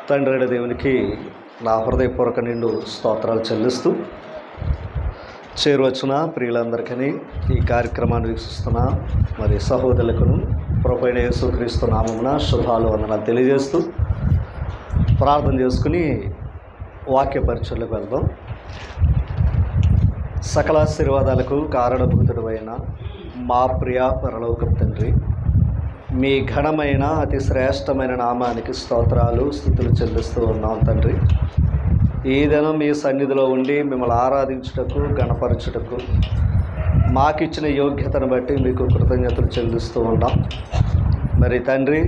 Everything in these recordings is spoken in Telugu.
తండ్రి అయిన దేవునికి నా హృదయపూర్వక నిండు స్తోత్రాలు చెల్లిస్తూ చేరువచ్చిన ప్రియులందరికీ ఈ కార్యక్రమాన్ని వీక్షిస్తున్న మరి సహోదరులకును ప్రభువైన యేసుక్రీస్తు నామమున శుభాలు వందనాలు తెలియజేస్తూ ప్రార్థన చేసుకుని వాక్య పరిచయలకు వెళ్దాం. సకల ఆశీర్వాదాలకు కారణభూతుడైన మా ప్రియ పరలోకపు తండ్రి, మీ ఘనమైన అతి శ్రేష్టమైన నామానికి స్తోత్రాలు స్తుతులు చెల్లిస్తూ ఉన్నాం తండ్రి. ఈ దినం మీ సన్నిధిలో ఉండి మిమ్మల్ని ఆరాధించుటకు గణపరచుటకు మాకిచ్చిన యోగ్యతను బట్టి మీకు కృతజ్ఞతలు చెల్లిస్తూ ఉన్నాం. మరి తండ్రి,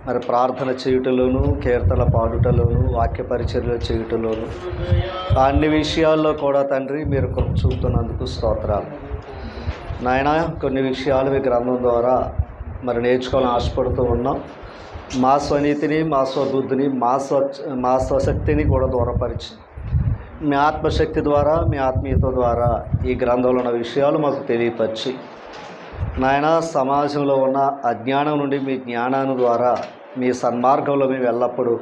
మరి ప్రార్థన చేయుటలోను, కీర్తన పాడుటలోను, వాక్య పరిచర్యలు చేయుటలోను, అన్ని విషయాల్లో కూడా తండ్రి మీరు కృప చూపుతున్నందుకు స్తోత్రాలు నాయన. కొన్ని విషయాలు మీ గ్రంథం ద్వారా మరి నేర్చుకోవాలని ఆశపడుతూ ఉన్నాం. మా స్వనీతిని, మా స్వబుద్ధిని, మా స్వశక్తిని కూడా దూరపరిచి మీ ఆత్మశక్తి ద్వారా, మీ ఆత్మీయత ద్వారా ఈ గ్రంథంలో ఉన్న విషయాలు మాకు తెలియపరిచి నాయన, సమాజంలో ఉన్న అజ్ఞానం నుండి మీ జ్ఞానాన్ని ద్వారా మీ సన్మార్గంలో మేము ఎల్లప్పుడూ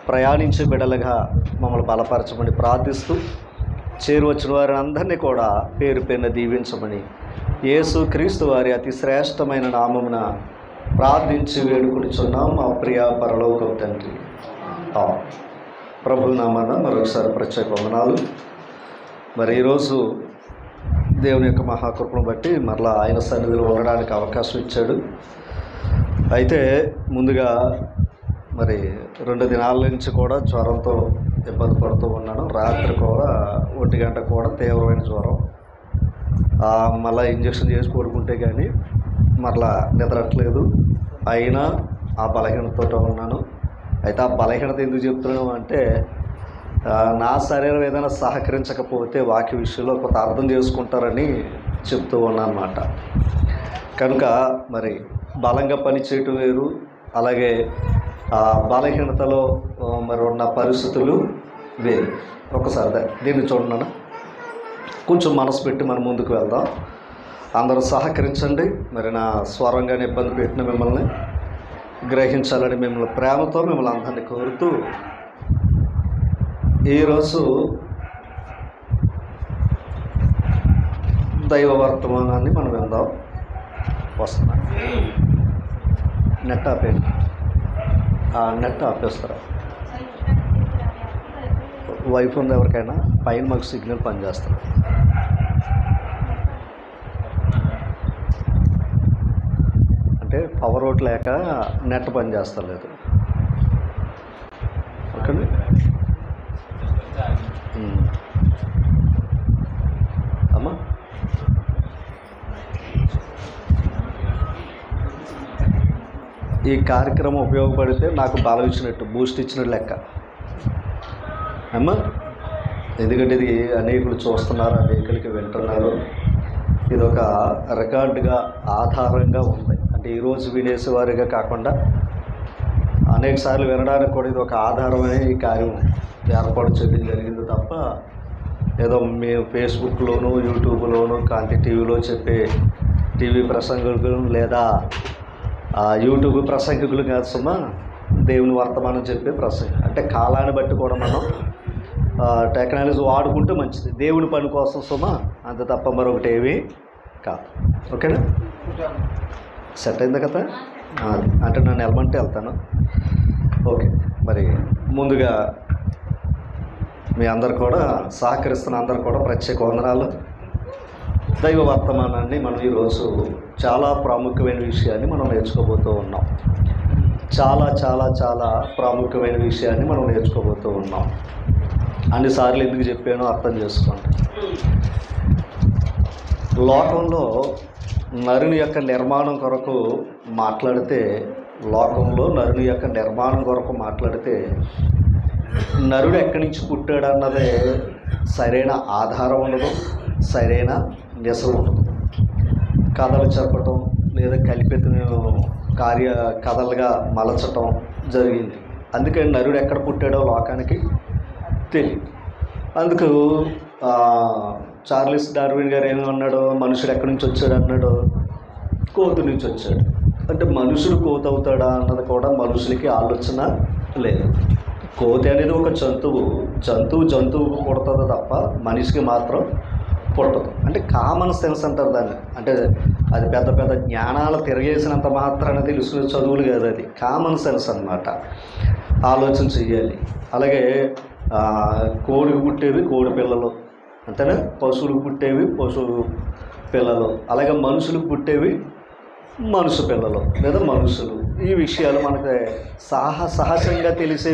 ప్రయాణించే బిడ్డలుగా మమ్మల్ని బలపరచమని ప్రార్థిస్తూ చేరువచ్చిన వారిని అందరినీ కూడా పేరు పేరున దీవించమని యేసు క్రీస్తు వారి అతి శ్రేష్టమైన నామమున ప్రార్థించి వేడుకుంటున్నాం మా ప్రియ పరలోకపు తండ్రి. ప్రభు నామాన మరొకసారి ప్రత్యేక వందనాలు. మరి ఈరోజు దేవుని యొక్క మహాకృపను బట్టి మరలా ఆయన సన్నిధిలో ఉండడానికి అవకాశం ఇచ్చాడు. అయితే ముందుగా మరి 2 దినాల నుంచి కూడా జ్వరంతో ఇబ్బంది పడుతూ ఉన్నాను. రాత్రి కూడా 1 గంట కూడా తీవ్రమైన జ్వరం. మళ్ళీ ఇంజక్షన్ చేసి పడుకుంటే కానీ మరలా నిద్రట్లేదు. అయినా ఆ బలహీనతతో ఉన్నాను. అయితే ఆ బలహీనత ఎందుకు చెప్తున్నాను అంటే, నా శరీరం ఏదైనా సహకరించకపోతే వాక్య విషయంలో కొంత అర్థం చేసుకుంటారని చెప్తూ ఉన్నాను అన్నమాట. కనుక మరి బలంగా పనిచేయటం వేరు, అలాగే బలహీనతలో మరి ఉన్న పరిస్థితులు వేరు. ఒకసారి దీన్ని చూడన్నా, కొంచెం మనసు పెట్టి మనం ముందుకు వెళ్దాం. అందరూ సహకరించండి. మరి నా స్వరంగానే ఇబ్బంది పెట్టిన మిమ్మల్ని గ్రహించాలని మిమ్మల్ని ప్రేమతో మిమ్మల్ని అందరినీ కోరుతూ ఈరోజు దైవ వర్తమానాన్ని మనం విందాం. వస్తున్నా, నెట్ ఆపేయండి. నెట్ ఆపేస్తారా? వైఫ్ ఉంది ఎవరికైనా? పైన మాకు సిగ్నల్ పనిచేస్తారు. అంటే పవర్ అవుట్ లేక నెట్ పనిచేస్తలేదు. ఓకే, అమ్మా ఈ కార్యక్రమం ఉపయోగపడితే నాకు బలం ఇచ్చినట్టు, బూస్ట్ ఇచ్చినట్టు లెక్క అమ్మా. ఎందుకంటే ఇది అనేకులు చూస్తున్నారు, అనేకులకి వింటున్నారు. ఇది ఒక రికార్డుగా ఆధారంగా ఉంది. అంటే ఈరోజు వినేసేవారిగా కాకుండా అనేక సార్లు వినడానికి కూడా ఇది ఒక ఆధారమనే ఈ కార్యం ఏర్పాటు చేయడం జరిగింది తప్ప ఏదో మేము ఫేస్బుక్లోను, యూట్యూబ్లోను, కాంతి టీవీలో చెప్పే టీవీ ప్రసంగికులు లేదా యూట్యూబ్ ప్రసంగికులు కాదు సుమా. దేవుని వర్తమానం చెప్పే ప్రసంగం. అంటే కాలాన్ని బట్టి కూడా మనం టెక్నాలజీ వాడుకుంటే మంచిది, దేవుని పని కోసం సుమా, అంత తప్ప మరొకటి ఏమీ కాదు. ఓకేనా? సెట్ అయింది కదా? అంటే నన్ను వెళ్ళమంటే వెళ్తాను. ఓకే, మరి ముందుగా మీ అందరు కూడా సహకరిస్తున్న అందరు కూడా ప్రత్యేక వందనాలు. దైవ వర్తమానాన్ని మనం ఈరోజు చాలా ప్రాముఖ్యమైన విషయాన్ని మనం నేర్చుకోబోతూ ఉన్నాం. చాలా చాలా చాలా ప్రాముఖ్యమైన విషయాన్ని మనం నేర్చుకోబోతూ ఉన్నాం. అన్నిసార్లు ఎందుకు చెప్పానో అర్థం చేసుకోండి. లోకంలో నరుని యొక్క నిర్మాణం కొరకు మాట్లాడితే, నరుడు ఎక్కడి నుంచి పుట్టాడు అన్నదే సరైన ఆధారం ఉండదు, సరైన నిజం ఉండదు. కథలు చెప్పటం లేదా కల్పిత కథలుగా మలచటం జరిగింది. అందుకని నరుడు ఎక్కడ పుట్టాడో లోకానికి తెలియదు. అందుకు చార్లెస్ డార్విన్ గారు ఏమన్నాడు, మనుషుడు ఎక్కడి నుంచి వచ్చాడు అన్నాడు, కోతు నుంచి వచ్చాడు. అంటే మనుషుడు కోత అవుతాడా అన్నది కూడా మనుషులకి ఆలోచన లేదు. కోతి అనేది ఒక జంతువుకు పుడుతుంది తప్ప మనిషికి మాత్రం పుట్టదు. అంటే కామన్ సెన్స్ అంటారు దాన్ని. అంటే అది పెద్ద పెద్ద జ్ఞానాలు తిరగేసినంత మాత్రాన తెలుసుకునే చదువులు కాదు, అది కామన్ సెన్స్ అన్నమాట. ఆలోచన చెయ్యాలి. అలాగే కోడికి పుట్టేవి కోడి పిల్లలు అంతేనా, పశువులకు పుట్టేవి పశువు పిల్లలు, అలాగే మనుషులకు పుట్టేవి మనుషు పిల్లలు లేదా మనుషులు. ఈ విషయాలు మనకి సహజంగా తెలిసే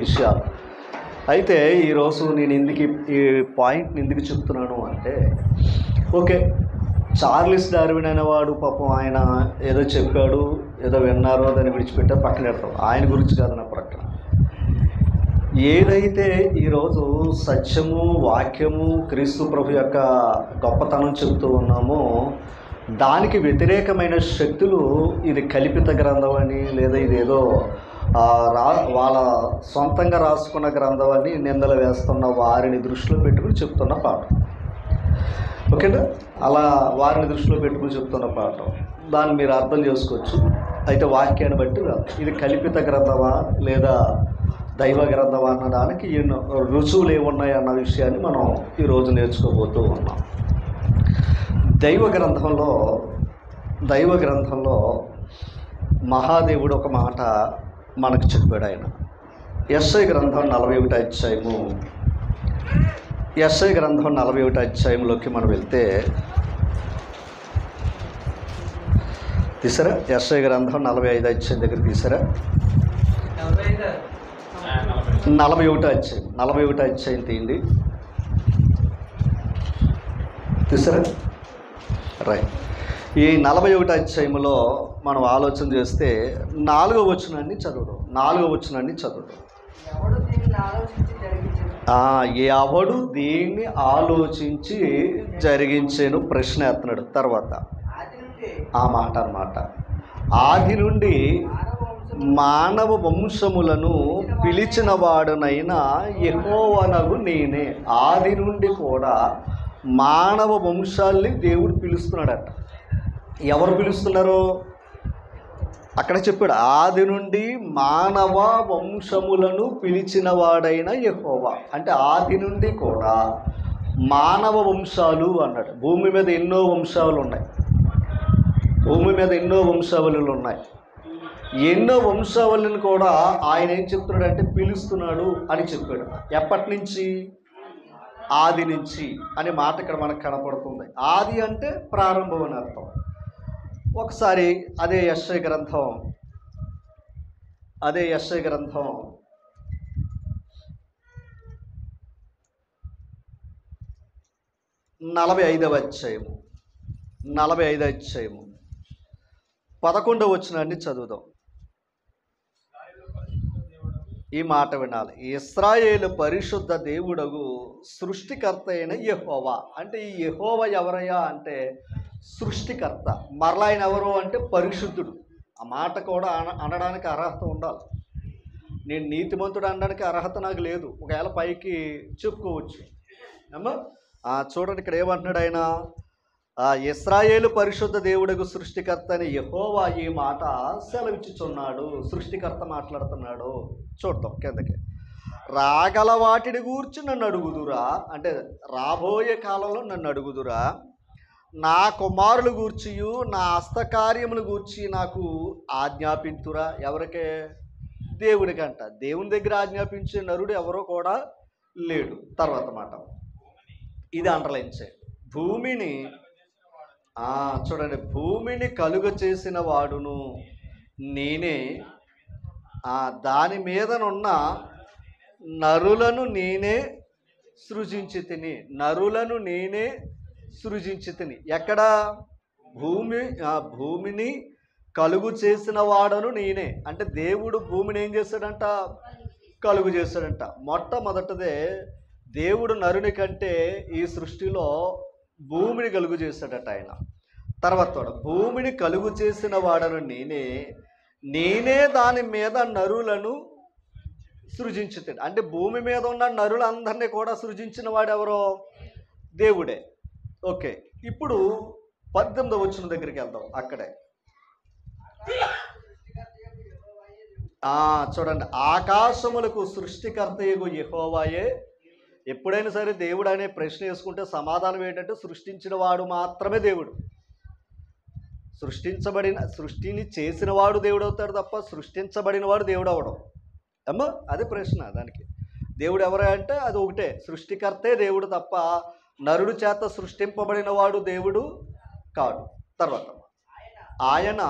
విషయాలు. అయితే ఈరోజు నేను ఈ పాయింట్ని ఎందుకు చెప్తున్నాను అంటే, ఓకే, చార్లెస్ డార్విన్ అనేవాడు పాపం ఆయన ఏదో చెప్పాడు, ఏదో విన్నారో దాన్ని విడిచిపెట్టారు, పక్కన పెడతాం. ఆయన గురించి కాదు నా ప్రక్కన. ఏదైతే ఈరోజు సత్యము, వాక్యము, క్రీస్తు ప్రభు యొక్క గొప్పతనం చెబుతూ ఉన్నామో దానికి వ్యతిరేకమైన శక్తులు ఇది కల్పిత గ్రంథం అని, లేదా ఇదేదో వాళ్ళ సొంతంగా రాసుకున్న గ్రంథం అని నిందలు వేస్తున్న వారిని దృష్టిలో పెట్టుకుని చెప్తున్న పాఠం. ఓకేనా? అలా వారిని దృష్టిలో పెట్టుకుని చెప్తున్న పాఠం. దాన్ని మీరు అర్థం చేసుకోవచ్చు. అయితే వాక్యాన్ని బట్టి ఇది కల్పిత గ్రంథమా లేదా దైవ గ్రంథమా అన్నదానికి రుజువులు ఏమున్నాయి అన్న విషయాన్ని మనం ఈరోజు నేర్చుకోబోతూ ఉన్నాం. దైవ గ్రంథంలో మహాదేవుడు ఒక మాట మనకు చెప్పాడు. ఆయన యెషయా గ్రంథం 41వ అధ్యాయము, యెషయా గ్రంథం 41వ అధ్యాయంలోకి మనం వెళ్తే తీసారా? యెషయా గ్రంథం 45వ అధ్యాయం దగ్గర తీసారా? 41వ అధ్యాయం తీయండి. తీసారా? రైట్. ఈ 41వ అధ్యాయంలో మనం ఆలోచన చేస్తే 4వ వచనాన్ని చదవడం. ఎవడు దీన్ని ఆలోచించి జరిగించేను ప్రశ్న ఎత్తున్నాడు. తర్వాత ఆ మాట అన్నమాట, ఆది నుండి మానవ వంశములను పిలిచిన వాడునైనా యెహోవానగు నేనే. ఆది నుండి కూడా మానవ వంశాల్ని దేవుడు పిలుస్తున్నాడట. ఎవరు పిలుస్తున్నారు? అక్కడ చెప్పాడు, ఆది నుండి మానవ వంశములను పిలిచిన వాడైన యెహోవా. అంటే ఆది నుండి కూడా మానవ వంశాలు అన్నాడు. భూమి మీద ఎన్నో వంశాలు ఉన్నాయి. ఎన్నో వంశావళిని కూడా ఆయన ఏం చెప్తున్నాడు అంటే పిలుస్తున్నాడు అని చెప్పాడు. ఎప్పటి నుంచి? ఆది నుంచి అనే మాట ఇక్కడ మనకు కనపడుతుంది. ఆది అంటే ప్రారంభం అని అర్థం. ఒకసారి అదే యెషయా గ్రంథం 45వ అధ్యాయము 11వ వచనాన్ని చదువుదాం. ఈ మాట వినాలి. ఇశ్రాయేలు పరిశుద్ధ దేవుడగు సృష్టికర్త అయిన యెహోవా. అంటే ఈ యెహోవా ఎవరయ్యా అంటే సృష్టికర్త. మరలా ఆయన ఎవరు అంటే పరిశుద్ధుడు. ఆ మాట కూడా అనడానికి అర్హత ఉండాలి. నేను నీతిమంతుడు అనడానికి అర్హత నాకు లేదు. ఒకవేళ పైకి చెప్పుకోవచ్చు. అమ్మా చూడండి ఇక్కడ ఏమంటున్నాడు ఆయన, ఇశ్రాయేలు పరిశుద్ధ దేవుడకు సృష్టికర్త అని యెహోవా ఈ మాట సెలవిచ్చుచున్నాడు. సృష్టికర్త మాట్లాడుతున్నాడు. చూద్దాం కిందకి. రాగల వాటిని గూర్చి నన్ను అడుగుదురా, అంటే రాబోయే కాలంలో నన్ను అడుగుదురా, నా కుమారులు గూర్చియు నా హస్తకార్యములు గూర్చి నాకు ఆజ్ఞాపింతురా. ఎవరికే? దేవుడికంట. దేవుని దగ్గర ఆజ్ఞాపించే నరుడు ఎవరో కూడా లేడు. తర్వాత మాట ఇది అండర్లైన్ చేయండి. భూమిని చూడండి, భూమిని కలుగ చేసిన వాడును నేనే, దాని మీదనున్న నరులను నేనే సృజించి తిని. ఎక్కడ? భూమిని కలుగు చేసిన వాడను నేనే. అంటే దేవుడు భూమిని ఏం చేశాడంట? కలుగు చేశాడంట. మొట్టమొదటిదే దేవుడు నరుని కంటే ఈ సృష్టిలో భూమిని కలుగు చేశాడట ఆయన. తర్వాత భూమిని కలుగు చేసిన వాడను నేనే దాని మీద నరులను సృజించుతాడు. అంటే భూమి మీద ఉన్న నరులందరినీ కూడా సృజించిన వాడెవరో? దేవుడే. ఓకే, ఇప్పుడు 18వ వచనం దగ్గరికి వెళ్దాం. అక్కడే చూడండి, ఆకాశములకు సృష్టికర్తయగు యెహోవాయే. ఎప్పుడైనా సరే దేవుడు అనే ప్రశ్న వేసుకుంటే సమాధానం ఏంటంటే సృష్టించిన వాడు మాత్రమే దేవుడు. సృష్టిని చేసిన వాడు దేవుడు అవుతాడు తప్ప సృష్టించబడిన వాడు దేవుడు అవడం. అమ్మా అదే ప్రశ్న. దానికి దేవుడు ఎవరే అంటే అది ఒకటే, సృష్టికర్తే దేవుడు తప్ప నరుడు చేత సృష్టింపబడిన వాడు దేవుడు కాడు. తర్వాత ఆయన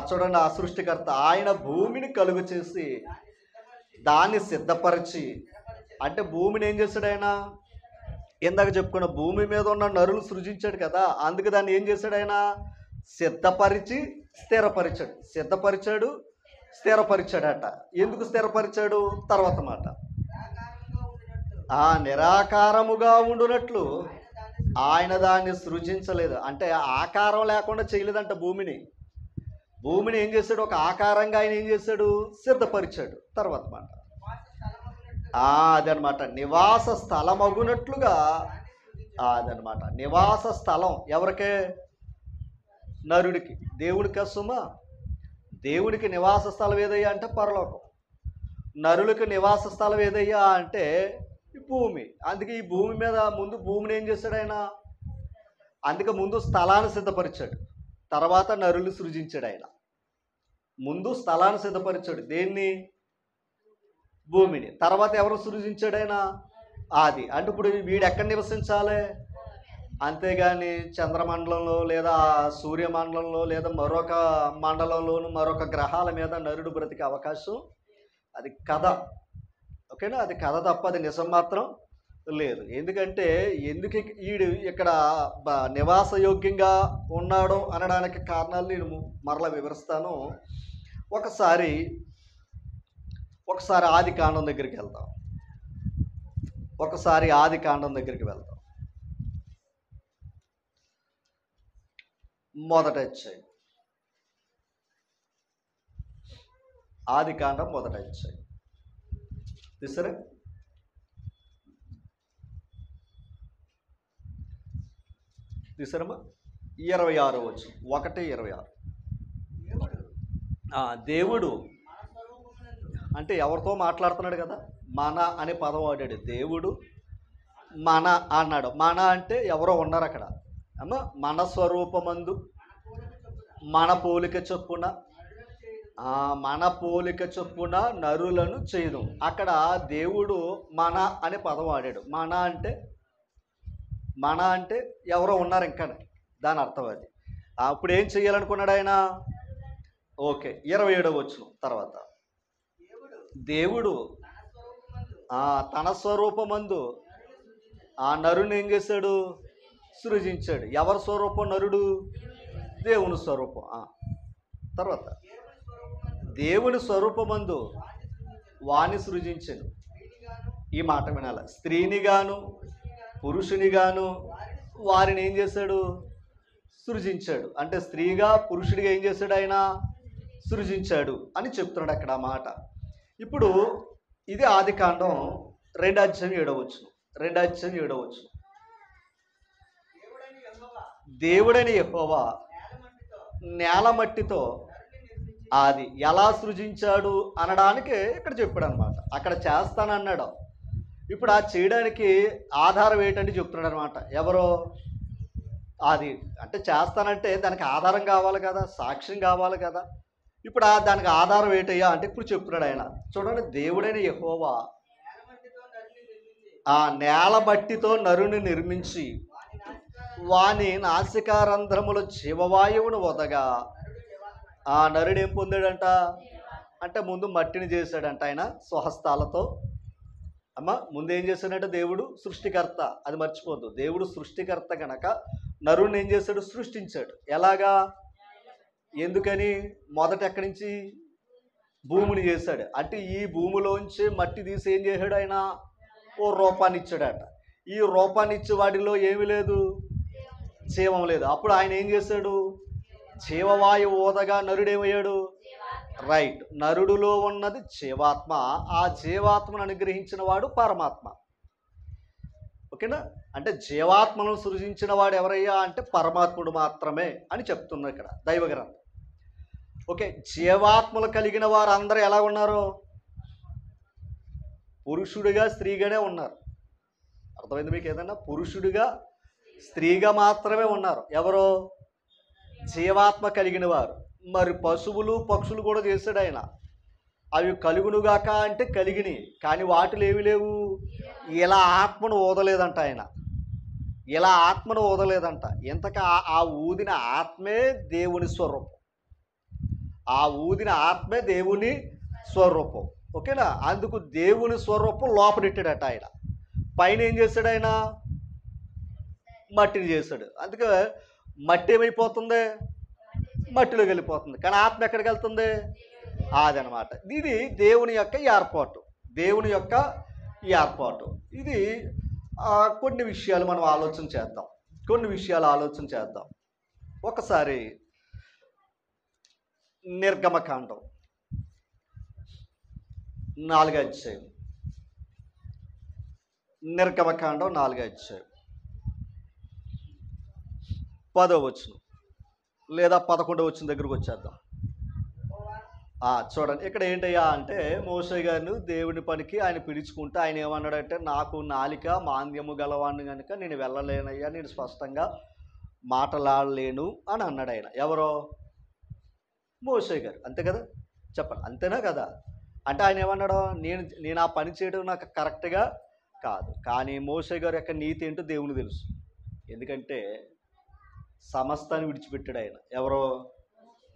చూడండి, ఆ సృష్టికర్త ఆయన భూమిని కలుగు చేసి దాన్ని సిద్ధపరిచి, అంటే భూమిని ఏం చేశాడు ఆయన? ఇందాక చెప్పుకున్న భూమి మీద ఉన్న నరులు సృజించాడు కదా, అందుకే దాన్ని ఏం చేశాడు ఆయన? సిద్ధపరిచి స్థిరపరిచాడు. సిద్ధపరిచాడు, స్థిరపరిచాడట. ఎందుకు స్థిరపరిచాడు? తర్వాత మాట, నిరాకారముగా ఉండునట్లు ఆయన దాన్ని సృజించలేదు. అంటే ఆకారం లేకుండా చేయలేదంట భూమిని. భూమిని ఏం చేశాడు? ఒక ఆకారంగా ఆయన ఏం చేశాడు? సిద్ధపరిచాడు. తర్వాత మాట, అదనమాట నివాస స్థలమగునట్లుగా. అదనమాట నివాస స్థలం ఎవరికే? నరుడికి. దేవుడికి సుమా. దేవుడికి నివాస స్థలం ఏదయ్యా అంటే పరలోకం. నరులకు నివాస స్థలం ఏదయ్యా అంటే భూమి. అందుకే ఈ భూమి మీద ముందు భూమిని ఏం చేశాడు ఆయన? అందుకే ముందు స్థలాన్ని సిద్ధపరిచాడు, తర్వాత నరులు సృజించాడు ఆయన. ముందు స్థలాన్ని సిద్ధపరిచాడు, దేన్ని? భూమిని. తర్వాత ఎవరు సృజించాడు ఆయన? ఆది. అంటే ఇప్పుడు వీడు ఎక్కడ నివసించాలి? అంతేగాని చంద్రమండలంలో లేదా సూర్యమండలంలో లేదా మరొక మండలంలోను మరొక గ్రహాల మీద నరుడు బ్రతికే అవకాశం అది కథ. ఓకేనా? అది కథ తప్ప అది నిజం మాత్రం లేదు. ఎందుకంటే ఎందుకు వీడు ఇక్కడ నివాసయోగ్యంగా ఉన్నాడో అనడానికి కారణాలు నేను మరలా వివరిస్తాను. ఒకసారి ఆది కాండం దగ్గరికి వెళ్దాం. మొదట అధ్యాయం, ఆది కాండం మొదట అధ్యాయం తీసరే. తీసరమ్మా 26 వచ్చు, 1:26. దేవుడు అంటే ఎవరితో మాట్లాడుతున్నాడు కదా, మన అనే పదం వాడాడు. దేవుడు మన అన్నాడు. మన అంటే ఎవరో ఉన్నారు అక్కడ. అమ్మ మన స్వరూపమందు మన పోలిక చొప్పున, మన పోలిక చొప్పున నరులను చేయదు. అక్కడ దేవుడు మన అనే పదం వాడాడు. మన అంటే ఎవరో ఉన్నారు ఇంకా, దాని అర్థం అది. అప్పుడు ఏం చెయ్యాలనుకున్నాడు ఆయన? ఓకే, 27వ వచనం తర్వాత, దేవుడు తన స్వరూపమందు ఆ నరుని ఏం చేశాడు? సృజించాడు. ఎవరి స్వరూపం? నరుడు దేవుని స్వరూపం. తర్వాత దేవుని స్వరూపమందు వాణ్ణి సృజించాను. ఈ మాట వినాలి. స్త్రీని గాను పురుషుని గాను వారిని ఏం చేశాడు? సృజించాడు. అంటే స్త్రీగా పురుషుడిగా ఏం చేశాడు? ఆయన సృజించాడు అని చెప్తున్నాడు అక్కడ ఆ మాట. ఇప్పుడు ఇది ఆది కాండం 2:7 వచనం. దేవుడైన యెహోవా నేల మట్టితో అది ఎలా సృజించాడు అనడానికి ఇక్కడ చెప్పాడు అనమాట. అక్కడ చేస్తానన్నాడు. ఇప్పుడు ఆ చేయడానికి ఆధారం ఏంటంటే చెప్తున్నాడు అనమాట. ఎవరో అది అంటే చేస్తానంటే దానికి ఆధారం కావాలి కదా, సాక్ష్యం కావాలి కదా. ఇప్పుడు దానికి ఆధారం ఏంటయ్యా అంటే ఇప్పుడు చెప్తున్నాడు ఆయన. చూడండి, దేవుడైన యెహోవా ఆ నేల మట్టితో నరుని నిర్మించి వాని నాసికారంధ్రముల జీవవాయువును వదగా ఆ నరుడు ఏం పొందాడంట అంటే ముందు మట్టిని చేశాడంట ఆయన స్వహస్తాలతో. ముందు ఏం చేశాడంటే దేవుడు సృష్టికర్త, అది మర్చిపోద్దు. దేవుడు సృష్టికర్త గనక నరుడిని ఏం చేశాడు? సృష్టించాడు. ఎలాగా? ఎందుకని? మొదట ఎక్కడి నుంచి? భూమిని చేశాడు. అంటే ఈ భూమిలోంచి మట్టి తీసి ఏం చేశాడు ఆయన? ఓ రూపాన్ని ఇచ్చాడట. ఈ రూపాన్ని ఇచ్చే వాటిలో ఏమీ లేదు, జీవం లేదు. అప్పుడు ఆయన ఏం చేశాడు? జీవవాయువు ఊదగా నరుడేమయ్యాడు? రైట్, నరుడులో ఉన్నది జీవాత్మ. ఆ జీవాత్మను అనుగ్రహించిన వాడు పరమాత్మ. ఓకేనా? అంటే జీవాత్మను సృజించిన వాడు ఎవరయ్యా అంటే పరమాత్ముడు మాత్రమే అని చెప్తున్నా ఇక్కడ దైవగ్రంథం. ఓకే, జీవాత్మలు కలిగిన వారు అందరూ ఎలా ఉన్నారు? పురుషుడిగా స్త్రీగానే ఉన్నారు. అర్థమైంది మీకు ఏదన్నా? పురుషుడిగా స్త్రీగా మాత్రమే ఉన్నారు. ఎవరో? జీవాత్మ కలిగిన వారు. మరి పశువులు పక్షులు కూడా చేశాడు ఆయన. అవి కలుగునుగాక అంటే కలిగిని, కానీ వాటిలో ఏమి లేవు. ఇలా ఆత్మను ఊదలేదంట ఆయన. ఇలా ఆత్మను ఊదలేదంట. ఇంతక ఆ ఊదిన ఆత్మే దేవుని స్వరూపం. ఆ ఊదిన ఆత్మే దేవుని స్వరూపం. ఓకేనా? అందుకు దేవుని స్వరూపం లోపలెట్టాడట ఆయన. పైన ఏం చేశాడు ఆయన? మట్టిని చేశాడు. అందుకే మట్టి ఏమైపోతుంది? మట్టిలోకి వెళ్ళిపోతుంది. కానీ ఆత్మ ఎక్కడికి వెళ్తుంది? అదనమాట. ఇది దేవుని యొక్క ఏర్పాటు. దేవుని యొక్క ఏర్పాటు. ఇది కొన్ని విషయాలు మనం ఆలోచన చేద్దాం. ఒకసారి నిర్గమకాండం 4వ అధ్యాయం. నిర్గమకాండం 4వ అధ్యాయం 10వ వచనం లేదా 11వ వచనం దగ్గరకు వచ్చేద్దాం. చూడండి, ఇక్కడ ఏంటయ్యా అంటే మోషే గారిని దేవుని పనికి ఆయన పిలుచుకుంటే ఆయన ఏమన్నాడంటే, నాకు నాలిక మాంద్యము గలవాడిని కనుక నేను వెళ్ళలేనయ్యా, నేను స్పష్టంగా మాట్లాడలేను అని అన్నాడు ఆయన. ఎవరో? మోషే గారు. అంతే కదా? చెప్పండి, అంతేనా కదా? అంటే ఆయన ఏమన్నాడు? నేను ఆ పని చేయడం నాకు కరెక్ట్గా కాదు. కానీ మోషే గారు యొక్క నీతి ఏంటో దేవుని తెలుసు. ఎందుకంటే సమస్తాన్ని విడిచిపెట్టాడు ఆయన. ఎవరో?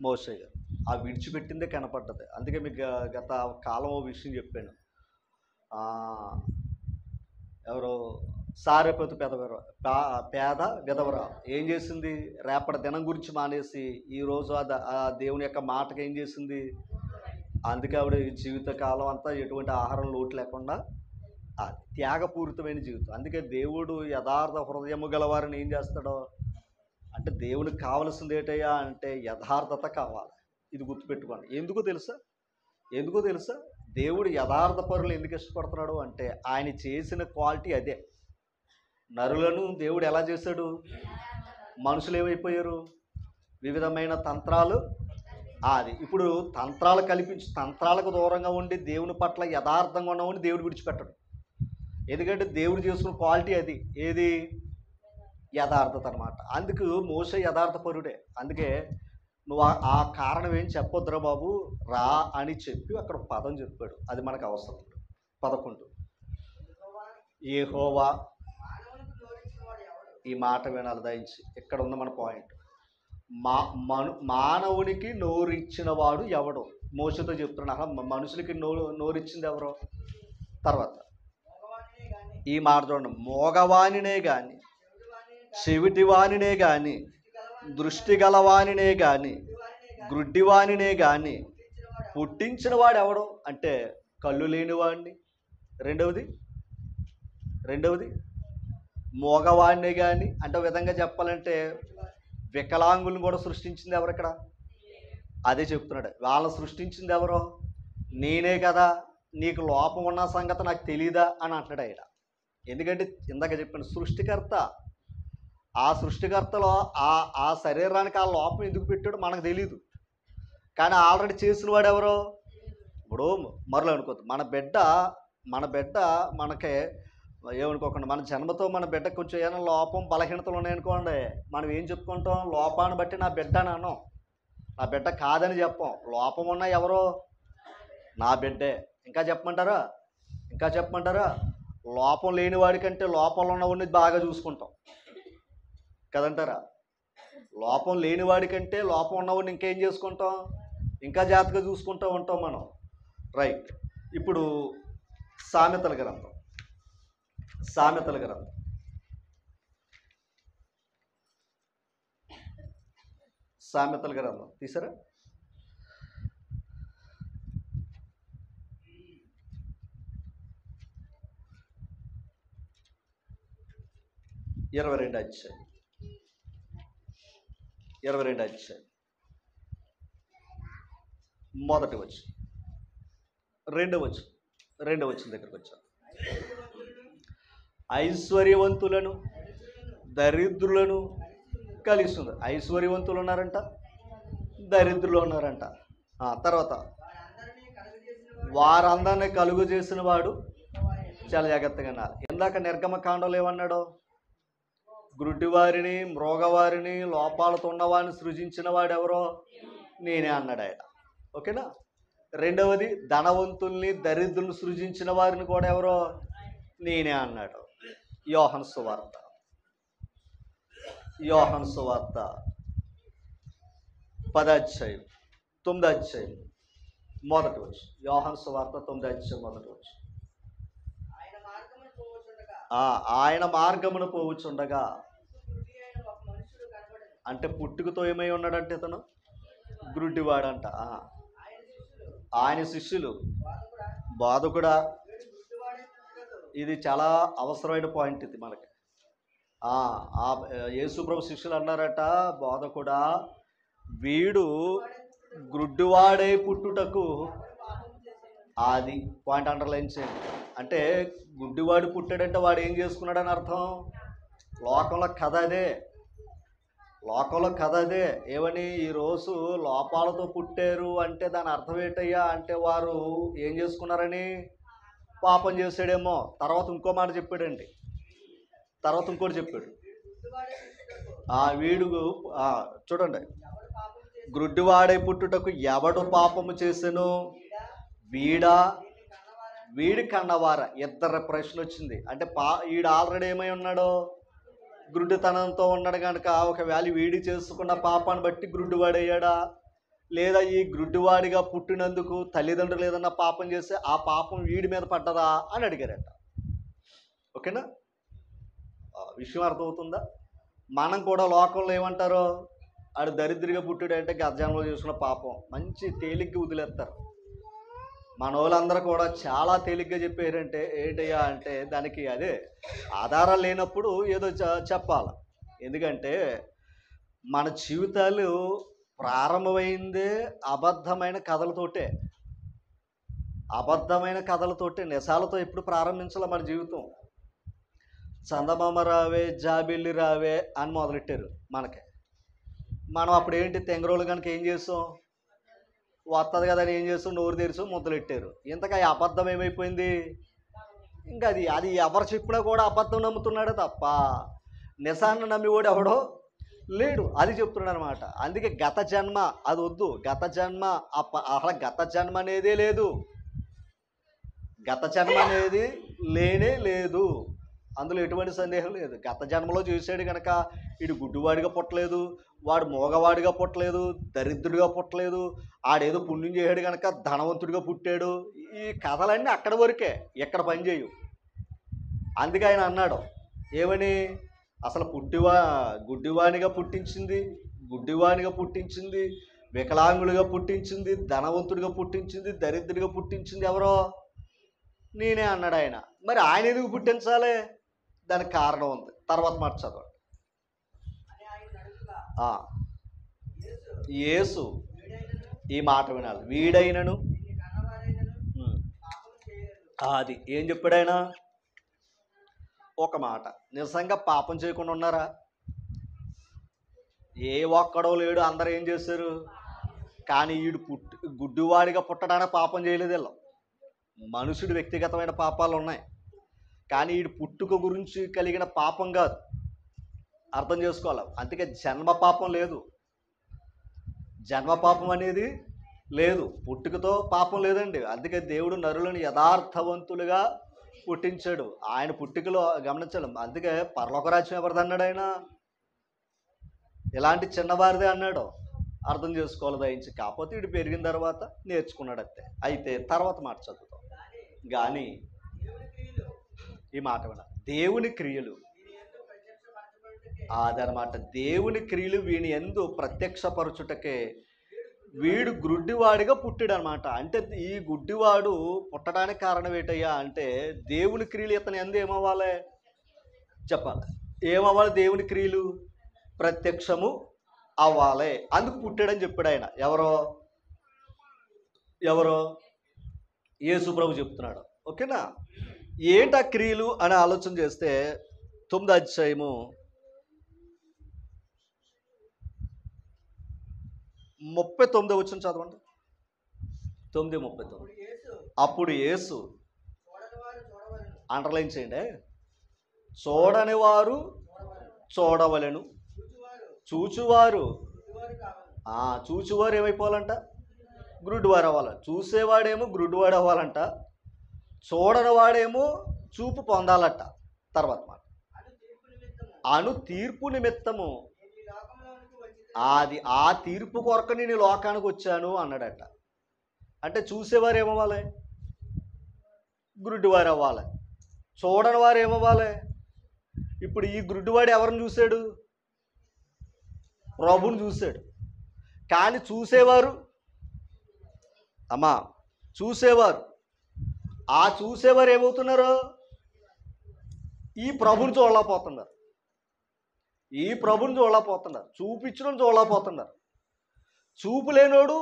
మోషే గారు. ఆ విడిచిపెట్టిందే కనపడ్డది. అందుకే మీకు గత కాలం విషయం చెప్పాను. ఎవరో? సారెపతి పేద విధవరా ఏం చేసింది? రేపటి దినం గురించి మానేసి ఈరోజు ఆ దేవుని యొక్క మాటకి ఏం చేసింది? అందుకే ఆవిడ జీవితకాలం అంతా ఎటువంటి ఆహారం లోటు లేకుండా త్యాగపూరితమైన జీవితం. అందుకే దేవుడు యథార్థ హృదయము గలవారిని ఏం చేస్తాడో అంటే, దేవునికి కావలసింది ఏంటయ్యా అంటే యథార్థత కావాలి. ఇది గుర్తుపెట్టుకోండి. ఎందుకో తెలుసా? దేవుడు యథార్థ పరులు ఎందుకు ఇష్టపడుతున్నాడు అంటే, ఆయన చేసిన క్వాలిటీ అదే. నరులను దేవుడు ఎలా చేశాడు? మనుషులు ఏమైపోయారు? వివిధమైన తంత్రాలు. ఇప్పుడు తంత్రాలకు దూరంగా ఉండి దేవుని పట్ల యథార్థంగా ఉన్నవాడిని దేవుడు విడిచిపెట్టడు. ఎందుకంటే దేవుడు చేసుకున్న క్వాలిటీ అది. ఏది? యథార్థత అనమాట. అందుకు మోషే యథార్థపరుడే. అందుకే నువ్వు ఆ కారణం ఏం చెప్పొద్దురా బాబు, రా అని చెప్పి అక్కడ పదం చెప్పాడు. అది మనకు అవసరం. 11 యెహోవా. ఈ మాట వినాలి దయించి. ఇక్కడ ఉన్న మన పాయింట్. మానవునికి నోరిచ్చిన వాడు ఎవడు? మోషేతో చెప్తున్నాడు. మనుషులకి నోరిచ్చింది ఎవరో? తర్వాత ఈ మాట చూడండి. మోగవానినే కానీ, చెవిటివానినే కానీ, దృష్టి గలవానినే కానీ, గ్రుడ్డివానినే కానీ పుట్టించిన వాడు ఎవడు అంటే కళ్ళు లేనివాడిని. రెండవది మోగవాడినే కానీ అంటే విధంగా చెప్పాలంటే వికలాంగులను కూడా సృష్టించింది ఎవరు ఇక్కడ? అదే చెప్తున్నాడు. వాళ్ళని సృష్టించింది ఎవరో? నేనే కదా, నీకు లోపం ఉన్న సంగతి నాకు తెలీదా అని అంటున్నాడు ఆయన. ఎందుకంటే ఇందాక చెప్పాను, సృష్టికర్త. ఆ సృష్టికర్తలో ఆ శరీరానికి ఆ లోపం ఎందుకు పెట్టాడో మనకు తెలీదు. కానీ ఆల్రెడీ చేసిన వాడు ఎవరో? ఇప్పుడు మరలో అనుకోద్దు, మన బిడ్డ మనకే ఏమనుకోకుండా, మన జన్మతో మన బిడ్డకు కొంచెం ఏమైనా లోపం బలహీనతలు ఉన్నాయనుకోండి, మనం ఏం చెప్పుకుంటాం? లోపాన్ని బట్టి నా బిడ్డ అని అన్నాం. నా బిడ్డ కాదని చెప్పాం. లోపం ఉన్న ఎవరో? నా బిడ్డే. ఇంకా చెప్పమంటారా? లోపం లేని వాడికంటే లోపంలో ఉన్నవాడిని బాగా చూసుకుంటాం కదంటారా? లోపం లేని వాడికంటే లోపం ఉన్నవాడిని ఇంకేం చేసుకుంటాం? ఇంకా జాగ్రత్తగా చూసుకుంటూ ఉంటాం మనం. రైట్. ఇప్పుడు సామెతల గ్రంథం తీసారా? 22వ అధ్యాయం. మొదటి వచనం, రెండవ వచనం దగ్గరకు వచ్చాం. ఐశ్వర్యవంతులను దరిద్రులను కలిసి ఉంది. ఐశ్వర్యవంతులు ఉన్నారంట, దరిద్రులు ఉన్నారంట. తర్వాత వారందరినీ కలుగు చేసిన వాడు చాలా జాగ్రత్తగా వినాలి. ఇందాక నిర్గమకాండంలో ఏమన్నాడు? గుడ్డివారిని, మ్రోగవారిని, లోపాలతో ఉన్నవారిని సృజించిన వాడు ఎవరో నేనే అన్నాడు ఆయన. ఓకేనా? రెండవది, ధనవంతుల్ని, దరిద్రులను సృజించిన వారిని కూడా ఎవరో నేనే అన్నాడు. యోహాను సువార్త 10 మొదటి వచ్చు. యోహాను సువార్త 9 మొదటి వచ్చు. ఆయన మార్గమును పోవుచుండగా, అంటే పుట్టుకతో ఏమై ఉన్నాడంటే ఇతను గుడ్డివాడంట. ఆయన శిష్యులు బోధకుడా, ఇది చాలా అవసరమైన పాయింట్ ఇది మనకి. యేసుప్రభు శిష్యులు అన్నారట, బోధకుడా వీడు గుడ్డివాడై పుట్టుటకు, అది పాయింట్ అండర్లైన్ చేయండి. అంటే గుడ్డివాడు పుట్టాడంటే వాడు ఏం చేసుకున్నాడని అర్థం. లోకంలో కథ అదే. ఏమని, ఈరోజు లోపాలతో పుట్టారు అంటే దాని అర్థం ఏంటయ్యా అంటే వారు ఏం చేసుకున్నారని, పాపం చేసాడేమో. తర్వాత ఇంకో మాట చెప్పాడండి. తర్వాత ఇంకోటి చెప్పాడు. వీడు చూడండి, గుడ్డివాడై పుట్టుటకు ఎవడు పాపము చేసెను, వీడి కన్నవారా. ఇద్దరు ప్రశ్న వచ్చింది. అంటే వీడు ఆల్రెడీ ఏమై ఉన్నాడో గుడ్డితనంతో ఉన్నాడు కనుక ఒకవేళ వీడి చేసుకున్న పాపాన్ని బట్టి గుడ్డివాడయ్యాడా, లేదా ఈ గుడ్డివాడిగా పుట్టినందుకు తల్లిదండ్రులు ఏదన్నా పాపం చేస్తే ఆ పాపం వీడి మీద పడ్డదా అని అడిగారట. ఓకేనా? విషయం అర్థమవుతుందా? మనం కూడా లోకంలో ఏమంటారో, ఆడు దరిద్రిగా పుట్టాడంటే గర్జనంలో చేసుకున్న పాపం మంచి తేలిగ్గా వదిలేస్తారు. మన వాళ్ళందరూ కూడా చాలా తేలిగ్గా చెప్పారంటే ఏంటయ్యా అంటే దానికి అదే ఆధారాలు లేనప్పుడు ఏదో చెప్పాలి. ఎందుకంటే మన జీవితాలు ప్రారంభమైందే అబద్ధమైన కథలతోటే, నిజాలతో ఎప్పుడు ప్రారంభించాలి మన జీవితం. చందమామ రావే, జాబిల్లి రావే అని మొదలెట్టారు మనకి. మనం అప్పుడు ఏంటి, తెంగరోళ్ళు కనుక ఏం చేస్తాం, వస్తుంది కదా అని ఏం చేస్తాం, నోరు తెరిచి మొదలెట్టారు. ఇంతగా ఈ అబద్ధం ఏమైపోయింది, ఇంకా అది ఎవరు చెప్పినా కూడా అబద్ధం నమ్ముతున్నాడే తప్ప నిజాన్ని నమ్మివాడు ఎవడో లేడు. అది చెప్తున్నాడు అనమాట. అందుకే గత జన్మ అది వద్దు. అసలు గత జన్మ అనేదే లేదు. గత జన్మ అనేది లేనే లేదు. అందులో ఎటువంటి సందేహం లేదు. గత జన్మలో చేసాడు కనుక వీడు గుడ్డివాడిగా పుట్టలేదు, వాడు మోగవాడిగా పుట్టలేదు, దరిద్రుడిగా పుట్టలేదు, ఆడేదో పుణ్యం చేశాడు కనుక ధనవంతుడిగా పుట్టాడు. ఈ కథలన్నీ అక్కడ వరకే, ఎక్కడ పని చేయు. అందుకే ఆయన అన్నాడు ఏమని, అసలు గుడ్డివానిగా పుట్టించింది, వికలాంగుడిగా పుట్టించింది, ధనవంతుడిగా పుట్టించింది, దరిద్రుడిగా పుట్టించింది ఎవరో నేనే అన్నాడు ఆయన. మరి ఆయన ఎందుకు పుట్టించాలి, దానికి కారణం ఉంది. తర్వాత మాట చదవండి. యేసు ఈ మాట వినాలి. వీడైనను అది ఏం చెప్పాడు ఆయన, ఒక మాట. నిజంగా పాపం చేయకుండా ఉన్నారా? ఏ ఒక్కడో లేడు, అందరూ ఏం చేశారు. కానీ వీడు గుడ్డివాడిగా పుట్టడానికి పాపం చేయలేదు. వీళ్ళు మనుషుడి వ్యక్తిగతమైన పాపాలు ఉన్నాయి, కానీ వీడు పుట్టుక గురించి కలిగిన పాపం కాదు. అర్థం చేసుకోవాలి. అందుకే జన్మ పాపం లేదు, జన్మ పాపం అనేది లేదు, పుట్టుకతో పాపం లేదండి. అందుకే దేవుడు నరులను యథార్థవంతులుగా పుట్టించాడు. ఆయన పుట్టుకలో గమనించాలి. అందుకే పరలోక రాజ్యం ఎవరిది అన్నాడు ఆయన, ఇలాంటి చిన్నవారిదే అన్నాడు. అర్థం చేసుకోవాలి దయించి. కాకపోతే వీడు పెరిగిన తర్వాత నేర్చుకున్నాడు అంతే. అయితే తర్వాత మాట చదువుతాం. కానీ ఈ మాట విన, దేవుని క్రియలు అదనమాట. దేవుని క్రియలు వీని యందు ప్రత్యక్షపరచుటకే వీడు గుడ్డివాడిగా పుట్టాడు అనమాట. అంటే ఈ గుడ్డివాడు పుట్టడానికి కారణం ఏంటయ్యా అంటే దేవుని క్రియలు ఇతని యందు ఏమవ్వాలి చెప్పాలి. ఏమవ్వాలి? దేవుని క్రియలు ప్రత్యక్షము అవ్వాలి, అందుకు పుట్టాడని చెప్పాడు ఆయన. ఎవరో యేసుప్రభు చెప్తున్నాడు. ఓకేనా? ఏంటా క్రియలు అని ఆలోచన చేస్తే 9వ అధ్యాయము 39 వచ్చిన చదవండి. 9:39. అప్పుడు యేసు, అండర్లైన్ చేయండి, చూడని వారు చూడవలెను, చూచువారు చూచువారు ఏమైపోవాలంట? గురుడివారు అవ్వాలంట. చూసేవాడేమో గురుడివాడు అవ్వాలంట, చూడని వాడేమో చూపు పొందాలట. తర్వాత మాట, అను తీర్పు నిమిత్తము, అది ఆ తీర్పు కొరకు నేను లోకానికి వచ్చాను అన్నాడట. అంటే చూసేవారు ఏమవ్వాలి? గురుడివారు అవ్వాలి. చూడని వారు ఏమవ్వాలి? ఇప్పుడు ఈ గురుడివాడు ఎవరిని చూశాడు? ప్రభుని చూశాడు. కానీ చూసేవారు చూసేవారు ఆ చూసేవారు ఏమవుతున్నారు? ఈ ప్రభుని చూడలేకపోతున్నారు. ఈ ప్రభుని చూడలేకపోతున్నారు. చూపించడం చూడలేకపోతున్నారు. చూపు లేనోడు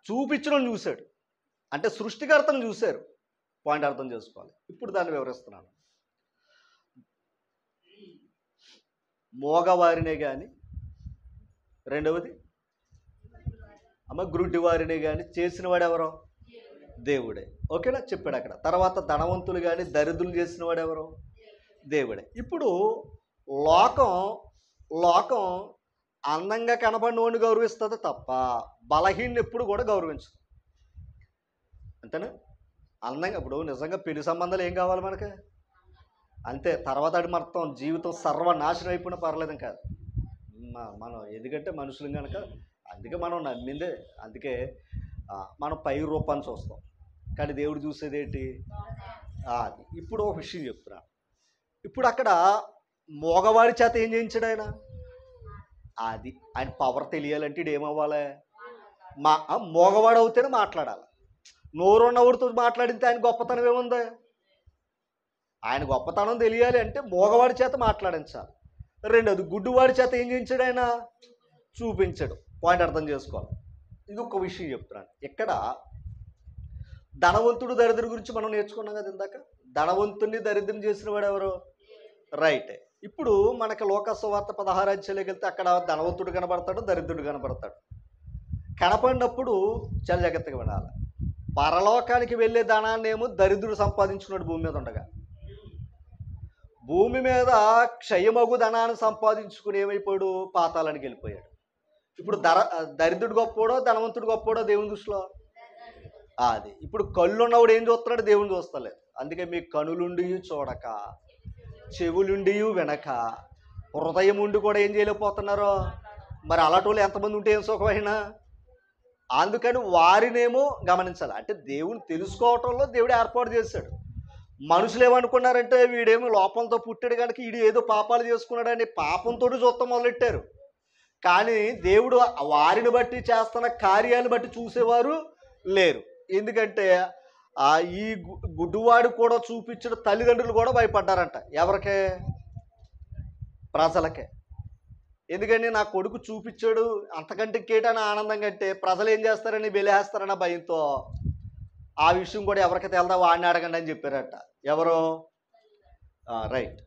చూపించడం చూశాడు. అంటే సృష్టికర్తను చూశారు. పాయింట్ అర్థం చేసుకోవాలి. ఇప్పుడు దాన్ని వివరిస్తున్నాను. మోగవారినే కానీ, రెండవది గురుడి వారినే కానీ చేసిన వాడు ఎవరో? దేవుడే. ఓకేనా? చెప్పాడు అక్కడ. తర్వాత ధనవంతులు కానీ దరిద్రులు చేసిన వాడు ఎవరో? దేవుడే. ఇప్పుడు లోకం అందంగా కనబడినవాడిని గౌరవిస్తుంది తప్ప బలహీన ఎప్పుడు కూడా గౌరవించదు. అంతేనా? అందంగా ఇప్పుడు నిజంగా పెళ్లి సంబంధాలు ఏం కావాలి మనకి? అంతే. తర్వాత అది మొత్తం జీవితం సర్వనాశనం అయిపోయినా పర్లేదు కాదు మనం. ఎందుకంటే మనుషులు కనుక, అందుకే మనం నమ్మిందే. అందుకే మనం పై రూపాన్ని చూస్తాం, కానీ దేవుడు చూసేది ఏంటి? అది. ఇప్పుడు ఒక విషయం చెప్తున్నా. ఇప్పుడు అక్కడ మోగవాడి చేత ఏం చేయించాడు ఆయన? అది ఆయన పవర్ తెలియాలంటే ఇది ఏమవ్వాలి? మోగవాడు అవుతేనే మాట్లాడాలి. నోరున్నవాడితో మాట్లాడితే ఆయన గొప్పతనం ఏముంది? ఆయన గొప్పతనం తెలియాలి అంటే మోగవాడి చేత మాట్లాడించాలి. రెండోది గుడ్డివాడి చేత ఏం చేయించాడు ఆయన? చూపించాడు. పాయింట్ అర్థం చేసుకోవాలి. ఇది ఒక విషయం చెప్తున్నాను. ఇక్కడ ధనవంతుడు దరిద్రుడి గురించి మనం నేర్చుకున్నాం కదా ఇందాక. ధనవంతుడిని దరిద్రం చేసిన వాడు ఎవరు? రైట్. ఇప్పుడు మనకి లోకసువార్త 16 అధ్యాయంలోకి వెళ్తే అక్కడ ధనవంతుడు కనబడతాడు, దరిద్రుడు కనబడతాడు. కనపడినప్పుడు చాలా జాగ్రత్తగా వినాలి. పరలోకానికి వెళ్ళే ధనాన్ని ఏమో దరిద్రుడు సంపాదించుకున్నాడు భూమి మీద ఉండగా. భూమి మీద క్షయమగు ధనాన్ని సంపాదించుకుని ఏమైపోయాడు? పాతాళానికి వెళ్ళిపోయాడు. ఇప్పుడు దరిద్రుడు గొప్పోడో ధనవంతుడు గొప్పోడో దేవుని దృష్టిలో? అది. ఇప్పుడు కళ్ళు ఉన్నవాడు ఏం చూస్తున్నాడు? దేవుని చూస్తలేదు. అందుకే మీ కనులుండి చూడక, చెవులుండి వినక, హృదయం ఉండి కూడా ఏం చేయలేకపోతున్నారో. మరి అలాంటి వాళ్ళు ఎంతమంది ఉంటే ఏం సుఖమైనా? అందుకని వారినేమో గమనించాలి. అంటే దేవుని తెలుసుకోవటంలో దేవుడు ఏర్పాటు చేశాడు. మనుషులు ఏమనుకున్నారంటే వీడేమో లోపంతో పుట్టాడు కనుక వీడు ఏదో పాపాలు చేసుకున్నాడని పాపంతో చూస్తాం మొదలెట్టారు. కానీ దేవుడు వారిని బట్టి చేస్తున్న కార్యాలను బట్టి చూసేవారు లేరు. ఎందుకంటే ఈ గుడ్డివాడు కూడా చూపించిన తల్లిదండ్రులు కూడా భయపడ్డారంట. ఎవరికే? ప్రజలకే. ఎందుకని నా కొడుకు చూపించాడు అంతకంటే కేటని ఆనందం కంటే ప్రజలు ఏం చేస్తారని బెలేస్తారన్న భయంతో ఆ విషయం కూడా ఎవరికి తెలదా వాడిని అడగండి అని చెప్పారట. ఎవరో? రైట్.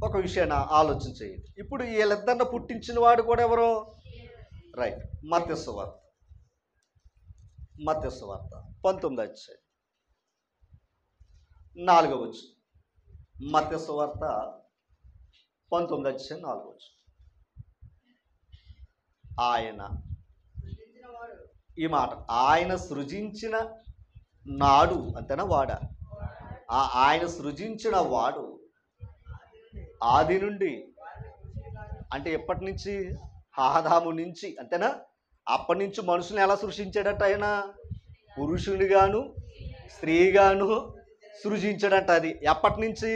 ఒక విషయాన్ని ఆలోచన చేయండి. ఇప్పుడు వీళ్ళిద్దరిని పుట్టించిన వాడు కూడా ఎవరో? రైట్. మత్తయి సువార్త 19 అధ్యాయం 4వ వచనం. మత్తయి సువార్త 19 అధ్యాయం 4వ వచనం. ఆయన, ఈ మాట, ఆయన సృజించిన నాడు, అంతేనా? వాడా? ఆయన సృజించిన వాడు ఆది నుండి, అంటే ఎప్పటి నుంచి? ఆదాము నుంచి, అంతేనా? అప్పటి నుంచి మనుషుల్ని ఎలా సృష్టించాడట ఆయన? పురుషునిగాను స్త్రీగాను సృజించాడట. అది ఎప్పటి నుంచి?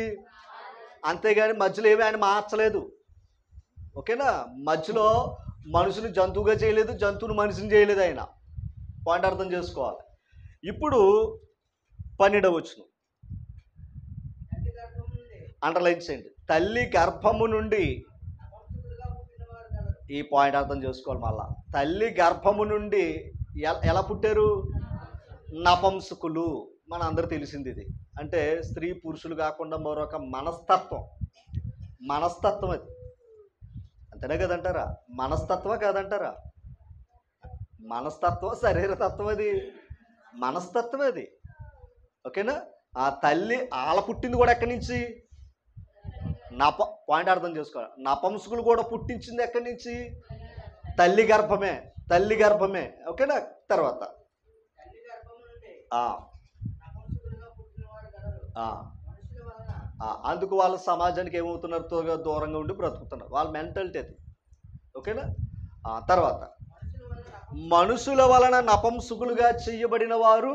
అంతేగాని మధ్యలో ఏమి ఆయన మార్చలేదు. ఓకేనా? మధ్యలో మనుషుని జంతువుగా చేయలేదు, జంతువుని మనిషిని చేయలేదు ఆయన. పాయింట్ అర్థం చేసుకోవాలి. ఇప్పుడు 12వ వచనం అండర్లైన్ చేయండి. తల్లి గర్భము నుండి, ఈ పాయింట్ అర్థం చేసుకోవాలి మళ్ళా. తల్లి గర్భము నుండి ఎలా పుట్టారు? నపంసకులు. మన అందరూ తెలిసింది ఇది. అంటే స్త్రీ పురుషులు కాకుండా మరొక మనస్తత్వం అది. అంతేనే కదంటారా? మనస్తత్వం కాదంటారా? మనస్తత్వం, శరీరతత్వం, అది మనస్తత్వం అది. ఓకేనా? ఆ తల్లి ఆల పుట్టింది కూడా ఎక్కడి నుంచి? పాయింట్ అర్థం చేసుకోవాలి. నపంసకులు కూడా పుట్టించింది ఎక్కడి నుంచి? తల్లి గర్భమే, తల్లి గర్భమే. ఓకేనా? తర్వాత అందుకు వాళ్ళ సమాజానికి ఏమవుతున్నారు? దూరంగా ఉండి బ్రతుకుతున్నారు. వాళ్ళ మెంటాలిటీ అది. ఓకేనా? తర్వాత మనుషుల వలన నపంసకులుగా చేయబడిన వారు,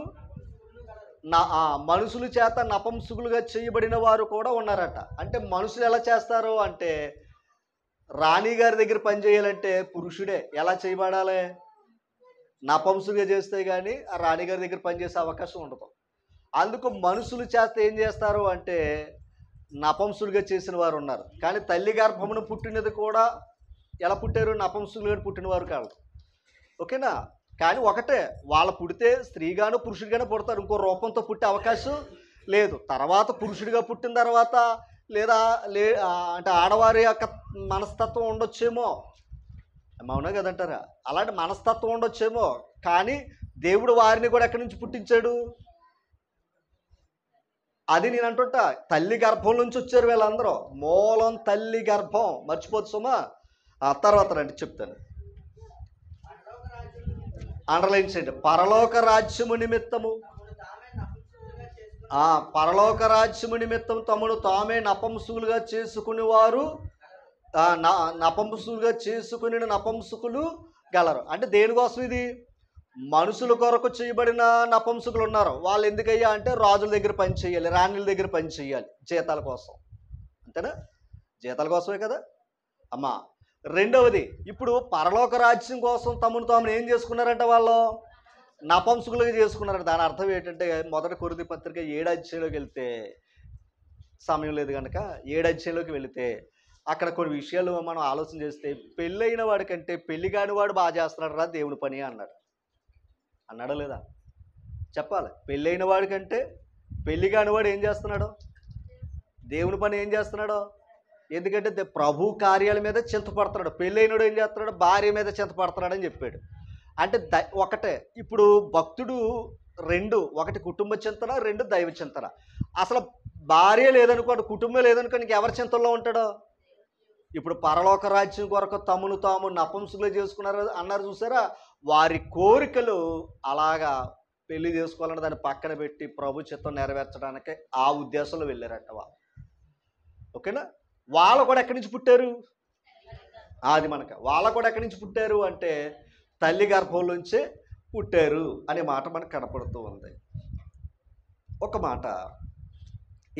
మనుషుల చేత నపంసకులుగా చేయబడిన వారు కూడా ఉన్నారట. అంటే మనుషులు ఎలా చేస్తారు అంటే, రాణి గారి దగ్గర పని చేయాలంటే పురుషుడే ఎలా చేయబడాలి? నపంసుగా చేస్తే కానీ ఆ రాణిగారి దగ్గర పనిచేసే అవకాశం ఉండదు. అందుకు మనుషులు చేస్తే ఏం చేస్తారు అంటే నపంసులుగా చేసిన వారు ఉన్నారు. కానీ తల్లి గర్భమును పుట్టినది కూడా ఎలా పుట్టారు? నపంసులుగా పుట్టినవారు కాదు. ఓకేనా? కానీ ఒకటే, వాళ్ళ పుడితే స్త్రీగాను పురుషుడిగానే పుడతారు. ఇంకో రూపంతో పుట్టే అవకాశం లేదు. తర్వాత పురుషుడిగా పుట్టిన తర్వాత లేదా అంటే ఆడవారి యొక్క మనస్తత్వం ఉండొచ్చేమో, అవునా కదంటారా? అలాంటి మనస్తత్వం ఉండొచ్చేమో. కానీ దేవుడు వారిని కూడా ఎక్కడి నుంచి పుట్టించాడు? అది నేను అంటుంటా, తల్లి గర్భం నుంచి వచ్చారు వీళ్ళందరూ. మూలం తల్లి గర్భం, మర్చిపోదు సుమా. ఆ తర్వాత రండి చెప్తాను. అండర్లైన్ చేయండి. పరలోక రాజ్యము నిమిత్తము, పరలోక రాజ్యము నిమిత్తం తమను తామే నపంసులుగా చేసుకుని వారు, నపంసులుగా చేసుకుని నపంసుకులు గలరు. అంటే దేనికోసం ఇది? మనుషుల కొరకు చేయబడిన నపంసుకులు ఉన్నారు. వాళ్ళు ఎందుకయ్యా అంటే రాజుల దగ్గర పని చేయాలి, రాణుల దగ్గర పని చేయాలి, జీతాల కోసం. అంతేనా? జీతాల కోసమే కదా అమ్మా. రెండవది, ఇప్పుడు పరలోక రాజ్యం కోసం తమను తాము ఏం చేసుకున్నారంటే వాళ్ళు నపంసుకులుగా చేసుకున్నారంట. దాని అర్థం ఏంటంటే, మొదటి కొరింథీ పత్రిక 7వ అధ్యాయంలోకి వెళ్తే, సమయం లేదు కనుక 7వ అధ్యాయంలోకి వెళితే అక్కడ కొన్ని విషయాలు మనం ఆలోచన చేస్తే, పెళ్ళైన వాడి కంటే పెళ్లి కాని వాడు బాగా చేస్తున్నాడు రా దేవుని పని అన్నాడు. అన్నాడా లేదా? చెప్పాలి. పెళ్ళైన వాడి కంటే పెళ్లి కాని వాడు ఏం చేస్తున్నాడు? దేవుని పని ఏం చేస్తున్నాడు? ఎందుకంటే ప్రభు కార్యాల మీద చింతపడుతున్నాడు. పెళ్ళైనడు ఏం చేస్తున్నాడు? భార్య మీద చింతపడుతున్నాడు అని చెప్పాడు. అంటే ఒకటే, ఇప్పుడు భక్తుడు రెండు, ఒకటి కుటుంబ చింతన, రెండు దైవ చింతన. అసలు భార్య లేదనుకోండి, కుటుంబం లేదనుకోండి, ఇంకెవరి చింతనలో ఉంటాడో? ఇప్పుడు పరలోక రాజ్యం కొరకు తమను తాము నపంసులు చేసుకున్నారు అన్నారు చూసారా? వారి కోరికలు అలాగా పెళ్లి చేసుకోవాలని దాన్ని పక్కన పెట్టి ప్రభు చిత్తం నెరవేర్చడానికి ఆ ఉద్దేశంలో వెళ్ళారట వాళ్ళు. ఓకేనా? వాళ్ళు కూడా ఎక్కడి నుంచి పుట్టారు? అది వాళ్ళ కూడా ఎక్కడి నుంచి పుట్టారు అంటే తల్లి గర్భంలోంచే పుట్టారు అనే మాట మనకు కనపడుతూ ఉంది. ఒక మాట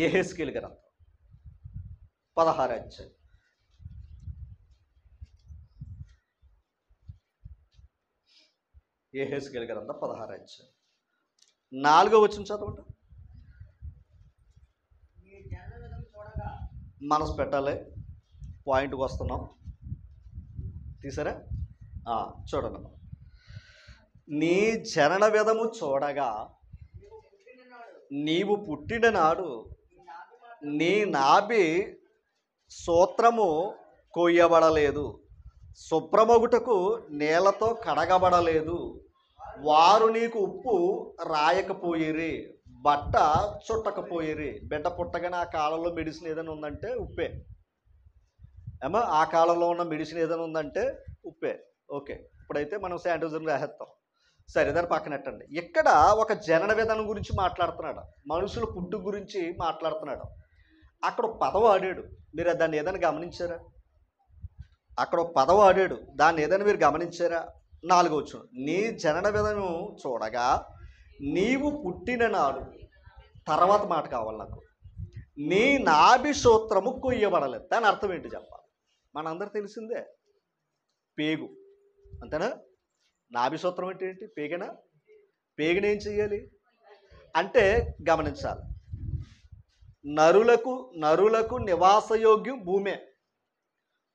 యెహెజ్కేలు గ్రంథం 16వ అధ్యాయం. యెహెజ్కేలు గ్రంథం 16వ అధ్యాయం 4వ వచనం చదవండి. మనసు పెట్టాలి, పాయింట్కి వస్తున్నాం. తీసారా? చూడండి. నీ జనన విధము చూడగా నీవు పుట్టిన నాడు నీ నాభి సూత్రము కొయ్యబడలేదు, శుభ్రమగుటకు నీళ్లతో కడగబడలేదు, వారు నీకు ఉప్పు రాయకపోయిరి, బట్ట చుట్టకపోయిరి. బిడ్డ పుట్టగానే ఆ కాలంలో మెడిసిన్ ఏదైనా ఉందంటే ఉప్పే. ఏమో ఆ కాలంలో ఉన్న మెడిసిన్ ఏదైనా ఉందంటే ఉప్పే. ఓకే, ఇప్పుడైతే మనం శానిటైజర్ రాసేస్తాం. సరే, దాన్ని పక్కనెట్టండి. ఇక్కడ ఒక జనన విధానం గురించి మాట్లాడుతున్నాడు, మనుషుల పుట్టు గురించి మాట్లాడుతున్నాడు. అక్కడ ఒక పదం ఆడాడు, మీరు దాన్ని ఏదైనా గమనించారా? అక్కడ ఒక పదం ఆడాడు, దాన్ని ఏదైనా మీరు గమనించారా? 4వ వచనం, నీ జనన విధానం చూడగా నీవు పుట్టిన నాడు, తర్వాత మాట కావాలి నాకు, నీ నాభి సూత్రము కొయ్యబడలేదు. దాని అర్థం ఏంటి చెప్పాలి? మనందరూ తెలిసిందే, పేగు. అంతేనా? నాభి సూత్రం అంటే ఏంటి? పేగనా? పేగుని ఏం చెయ్యాలి అంటే గమనించాలి. నరులకు నివాసయోగ్యం భూమే.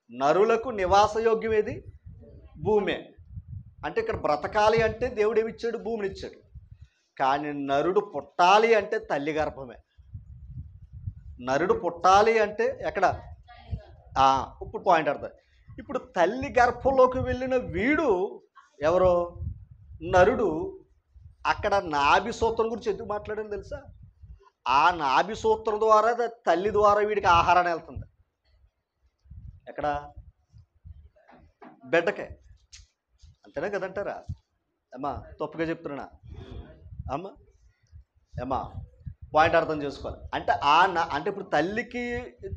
నరులకు నివాసయోగ్యం ఏది? భూమే. అంటే ఇక్కడ బ్రతకాలి అంటే దేవుడు ఏమిచ్చాడు? భూమిని ఇచ్చాడు. కానీ నరుడు పుట్టాలి అంటే తల్లి గర్భమే. నరుడు పుట్టాలి అంటే ఎక్కడ? ఇప్పుడు పాయింట్ అర్థం. ఇప్పుడు తల్లి గర్భంలోకి వెళ్ళిన వీడు ఎవరో? నరుడు అక్కడ నాభి సూత్రం గురించి ఎందుకు మాట్లాడాను తెలుసా? ఆ నాభి సూత్రం ద్వారా తల్లి ద్వారా వీడికి ఆహారాన్ని వెళ్తుంది. ఎక్కడ? బిడ్డకే. అంతేనా కదంటారా? అమ్మా తప్పుగా చెప్తున్నా అమ్మా అమ్మా పాయింట్ అర్థం చేసుకోవాలి. అంటే అంటే ఇప్పుడు తల్లికి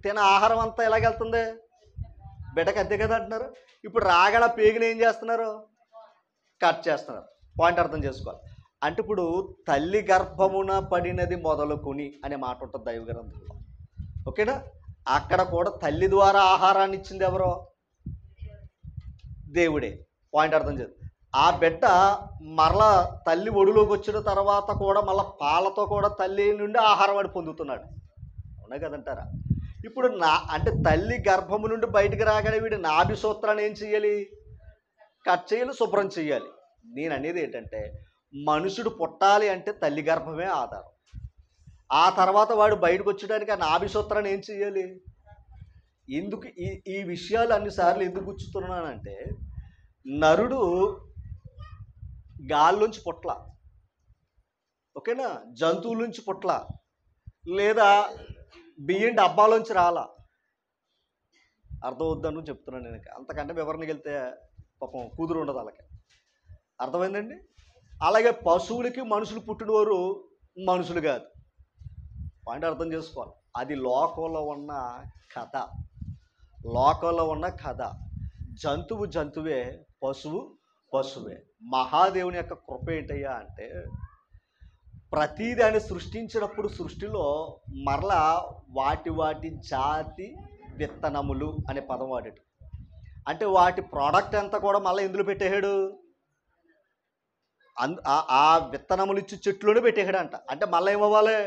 తిన ఆహారం అంతా ఎలాగెళ్తుంది? బిడ్డకి అంతే కదా అంటున్నారు. ఇప్పుడు రాగడ పేగుని ఏం చేస్తున్నారు? కట్ చేస్తున్నారు. పాయింట్ అర్థం చేసుకోవాలి. అంటే ఇప్పుడు తల్లి గర్భమున పడినది మొదలుకొని అనే మాట ఉంటుంది దైవ గ్రంథంలో. ఓకేనా? అక్కడ కూడా తల్లి ద్వారా ఆహారాన్ని ఇచ్చింది ఎవరో? దేవుడే. పాయింట్ అర్థం చేద్దాం. ఆ బిడ్డ మరలా తల్లి ఒడిలోకి వచ్చిన తర్వాత కూడా మళ్ళీ పాలతో కూడా తల్లి నుండి ఆహారం వాడు పొందుతున్నాడు. అవునా కదంటారా? ఇప్పుడు అంటే తల్లి గర్భము నుండి బయటికి రాగానే వీడు నాభి సూత్రాన్ని ఏం చెయ్యాలి? కట్ చేయాలి, శుభ్రం చెయ్యాలి. నేను అనేది ఏంటంటే మనుషుడు పుట్టాలి అంటే తల్లి గర్భమే ఆధారం. ఆ తర్వాత వాడు బయటకు వచ్చడానికి ఆ నాభి సూత్రాన్ని ఏం చెయ్యాలి? ఎందుకు ఈ విషయాలు అన్నిసార్లు ఎందుకు గుచ్చుతున్నానంటే, నరుడు గాల్లోంచి పుట్ల, ఓకేనా, జంతువుల నుంచి పుట్ల, లేదా బియ్యం డబ్బాలోంచి రాలా. అర్థమవుద్దని చెప్తున్నాను నేను. అంతకంటే వివరణకి వెళ్తే పాపం కుదురు ఉండదు వాళ్ళకి. అర్థమైందండి? అలాగే పశువులకి మనుషులు పుట్టినవారు మనుషులు కాదు. పాయింట్ అర్థం చేసుకోవాలి. అది లోకంలో ఉన్న కథ. లోకంలో ఉన్న కథ. జంతువు జంతువే, పశువు పశువే. మహాదేవుని యొక్క కృప ఏంటయ్యా అంటే, ప్రతీది ఆయన సృష్టించినప్పుడు సృష్టిలో మరలా వాటి జాతి విత్తనములు అనే పదం వాడాడు. అంటే వాటి ప్రోడక్ట్ అంతా కూడా మళ్ళీ ఎందులో పెట్టేశాడు? ఆ విత్తనములు ఇచ్చి చెట్లోనే పెట్టేశాడు అంట. అంటే మళ్ళీ ఏమవ్వాలి?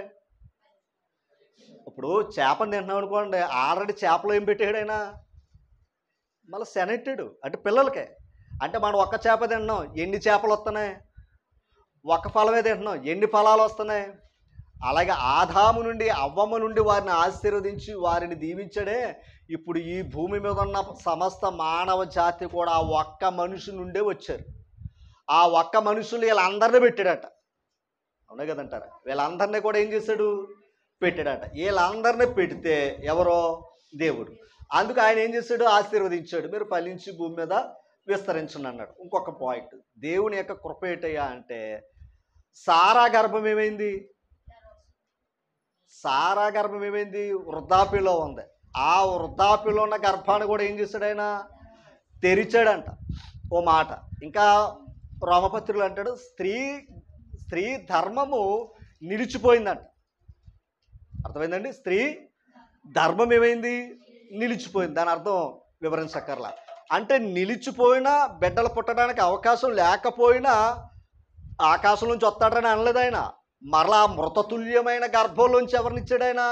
ఇప్పుడు చేపను తింటున్నాం అనుకోండి, ఆల్రెడీ చేపలో ఏం పెట్టేశాడు ఆయన? మళ్ళీ శనెట్టాడు. అంటే పిల్లలకే. అంటే మనం ఒక్క చేప తింటున్నాం, ఎన్ని చేపలు వస్తున్నాయి? ఒక్క ఫలమే తింటున్నాం, ఎన్ని ఫలాలు వస్తున్నాయి? అలాగే ఆదాము నుండి అవ్వమ్మ నుండి వారిని ఆశీర్వదించి వారిని దీవించడే ఇప్పుడు ఈ భూమి మీద ఉన్న సమస్త మానవ జాతి కూడా ఆ ఒక్క మనిషి నుండే వచ్చారు. ఆ ఒక్క మనుషులు వీళ్ళందరినీ పెట్టాడట. అవునా కదంటారా? వీళ్ళందరినీ కూడా ఏం చేశాడు? పెట్టాడట. వీళ్ళందరినీ పెడితే ఎవరో? దేవుడు. అందుకు ఆయన ఏం చేశాడు? ఆశీర్వదించాడు. మీరు ఫలించి భూమి మీద విస్తరించండి అన్నాడు. ఇంకొక పాయింట్, దేవుని యొక్క కృప ఏంటయ్యా అంటే, సారా గర్భం ఏమైంది? సారా గర్భం ఏమైంది? వృద్ధాప్యంలో ఉంది. ఆ వృద్ధాప్యంలో ఉన్న గర్భాన్ని కూడా ఏం చేశాడు ఆయన? తెరిచాడంట. ఓ మాట ఇంకా రోమపత్రులు అంటాడు, స్త్రీ ధర్మము నిలిచిపోయిందంట. అర్థమైందండి? స్త్రీ ధర్మం ఏమైంది? నిలిచిపోయింది. దాని అర్థం వివరించక్కర్లా. అంటే నిలిచిపోయినా, బిడ్డలు పుట్టడానికి అవకాశం లేకపోయినా ఆకాశం నుంచి వస్తాడని అనలేదు ఆయన. మరలా మృతతుల్యమైన గర్భంలోంచి ఎవరినిచ్చాడు ఆయన?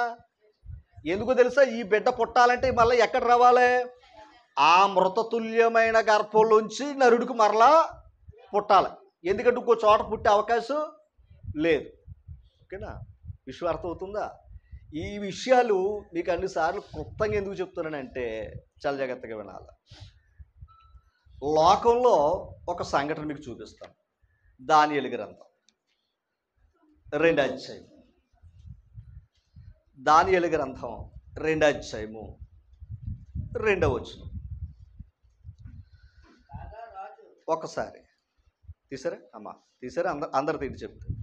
ఎందుకు తెలుసా? ఈ బిడ్డ పుట్టాలంటే మళ్ళీ ఎక్కడ రావాలి? ఆ మృతతుల్యమైన గర్భంలోంచి నరుడికి మరలా పుట్టాలి. ఎందుకంటే ఇంకో చోట పుట్టే అవకాశం లేదు. ఓకేనా? విషయం అర్థమవుతుందా? ఈ విషయాలు మీకు అన్నిసార్లు క్లుప్తంగా ఎందుకు చెప్తున్నానంటే చాలా జాగ్రత్తగా వినాలి. లోకంలో ఒక సంఘటన మీకు చూపిస్తాను. దానియేలు గ్రంథం 2వ అధ్యాయం. దానియేలు గ్రంథం 2వ అధ్యాయము 2వ వచనం. ఒకసారి తీసారా అమ్మా? తీసారా? అందరు తీసి చెప్తారు.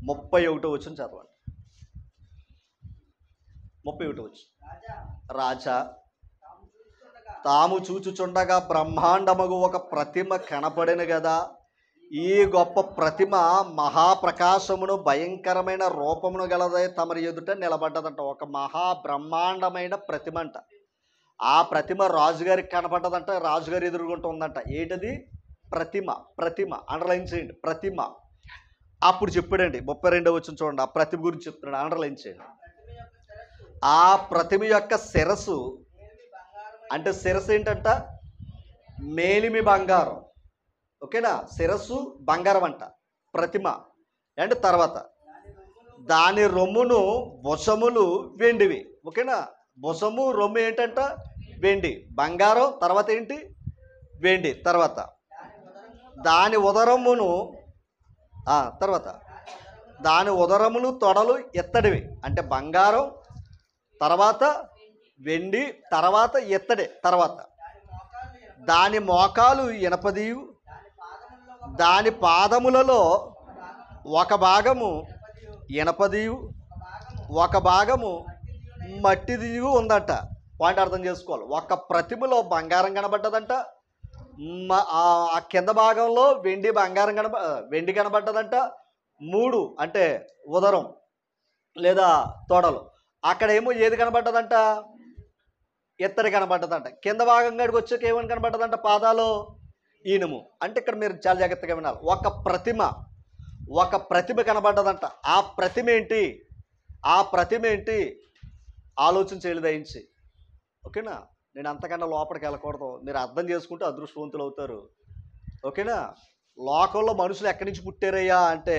31వ వచనం చదవండి. 31వ వచనం. రాజా తాము చూచుచుండగా బ్రహ్మాండమగు ఒక ప్రతిమ కనపడెను కదా. ఈ గొప్ప ప్రతిమ మహాప్రకాశమును భయంకరమైన రూపమును గలదై తమరి ఎదుట నిలబడ్డదంట. ఒక మహాబ్రహ్మాండమైన ప్రతిమ అంట. ఆ ప్రతిమ రాజుగారికి కనపడ్డదంట. రాజుగారి ఎదురుగుంటూ ఉందంట. ఏంటది? ప్రతిమ. అండర్లైన్ చేయండి. ప్రతిమ. అప్పుడు చెప్పాడండి 32వ వచనం చూడండి. ఆ ప్రతిమ గురించి చెప్తున్నాడు. అండర్లైన్ చేయండి. ఆ ప్రతిమ యొక్క శిరస్సు అంటే శిరస్సు ఏంటంట? మేలిమి బంగారం. ఓకేనా? శిరస్సు బంగారం అంట. ప్రతిమ అండ్ తర్వాత దాని రొమ్మును భుజములు వెండివి. ఓకేనా? భుజము రొమ్ము ఏంటంట? వెండి. బంగారం తర్వాత ఏంటి? వెండి. తర్వాత దాని ఉదరమును తర్వాత దాని ఉదరములు తొడలు ఎత్తడివి, అంటే బంగారం, తర్వాత వెండి, తర్వాత ఎత్తడి, తర్వాత దాని మోకాలు ఇనపదియు, దాని పాదములలో ఒక భాగము ఇనపదియు ఒక భాగము మట్టిదియు ఉందంట. పాయింట్ అర్థం చేసుకోవాలి. ఒక ప్రతిమలో బంగారం కనబడ్డదంట, ఆ కింద భాగంలో వెండి కనబడ్డదంట. 3 అంటే ఉదరం లేదా తొడలు, అక్కడేమో ఏది కనబడ్డదంట? ఎత్తడి కనబడ్డదంట. కింద భాగం కాడికి వచ్చాక ఏమని కనబడ్డదంట? పాదాలు ఈనుము. అంటే ఇక్కడ మీరు చాలా జాగ్రత్తగా వినాలి. ఒక ప్రతిమ కనబడ్డదంట. ఆ ప్రతిమ ఏంటి? ఆలోచన చేయలు దయించి. ఓకేనా? నేను అంతకన్నా లోపలికి వెళ్ళకూడదు. మీరు అర్థం చేసుకుంటే అదృష్టవంతులు అవుతారు. ఓకేనా? లోకంలో మనుషులు ఎక్కడి నుంచి పుట్టారయ్యా అంటే,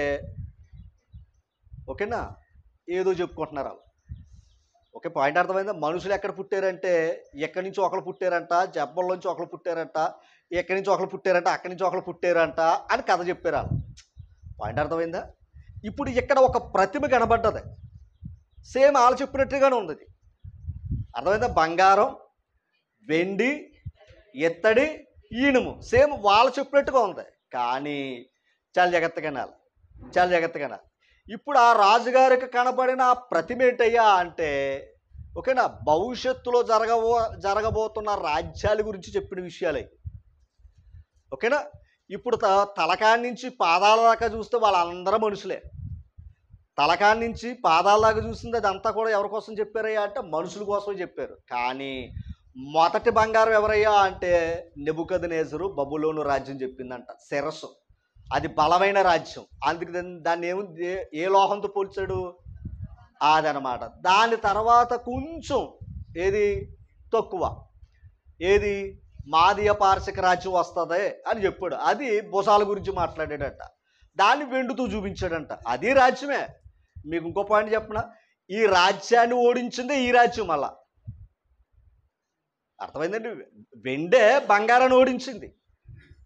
ఓకేనా, ఏదో చెప్పుకుంటున్నారు వాళ్ళు. ఓకే, పాయింట్ అర్థమైందా? మనుషులు ఎక్కడ పుట్టారంటే, ఎక్కడి నుంచి ఒకరు పుట్టారంట, జబ్బల్లోంచి ఒకరు పుట్టారంట, ఎక్కడి నుంచి ఒకరు పుట్టారంట, అక్కడి నుంచి ఒకరు పుట్టారంట అని కథ చెప్పారు వాళ్ళు. పాయింట్ అర్థమైందా? ఇప్పుడు ఇక్కడ ఒక ప్రతిమ కనబడ్డది, సేమ్ వాళ్ళు చెప్పినట్టుగానే ఉంది. అర్థమైందా? బంగారం, వెండి, ఎత్తడి, ఈనుము సేమ్ వాళ్ళు చెప్పినట్టుగా ఉంది. కానీ చాలా జాగ్రత్తగా ఇప్పుడు ఆ రాజుగారికి కనబడిన ఆ ప్రతిమ ఏంటయ్యా అంటే, ఓకేనా, భవిష్యత్తులో జరగబోతున్న రాజ్యాల గురించి చెప్పిన విషయాలే. ఓకేనా? ఇప్పుడు తలకాడి నుంచి పాదాల దాకా చూస్తే వాళ్ళందరూ మనుషులే. తలకాడి నుంచి పాదాల దాకా చూసింది అదంతా కూడా ఎవరి కోసం చెప్పారయ్యా అంటే మనుషుల కోసం చెప్పారు. కానీ మొదటి బంగారం ఎవరయ్యా అంటే నెబుకద్నెజరు బబులోను రాజ్యం చెప్పిందంట. శిరస్సు, అది బలమైన రాజ్యం. అందుకు దాన్ని ఏ లోహంతో పోల్చాడు? అదనమాట. దాని తర్వాత కొంచెం ఏది తక్కువ, ఏది మాదీయ పార్శిక రాజ్యం వస్తుంది అని చెప్పాడు. అది భుజాల గురించి మాట్లాడాడంట. దాన్ని వెండుతూ చూపించాడంట. అది రాజ్యమే. మీకు ఇంకో పాయింట్ చెప్పనా? ఈ రాజ్యాన్ని ఓడించిందే ఈ రాజ్యం. మళ్ళా అర్థమైందండి? వెండే బంగారాన్ని ఓడించింది.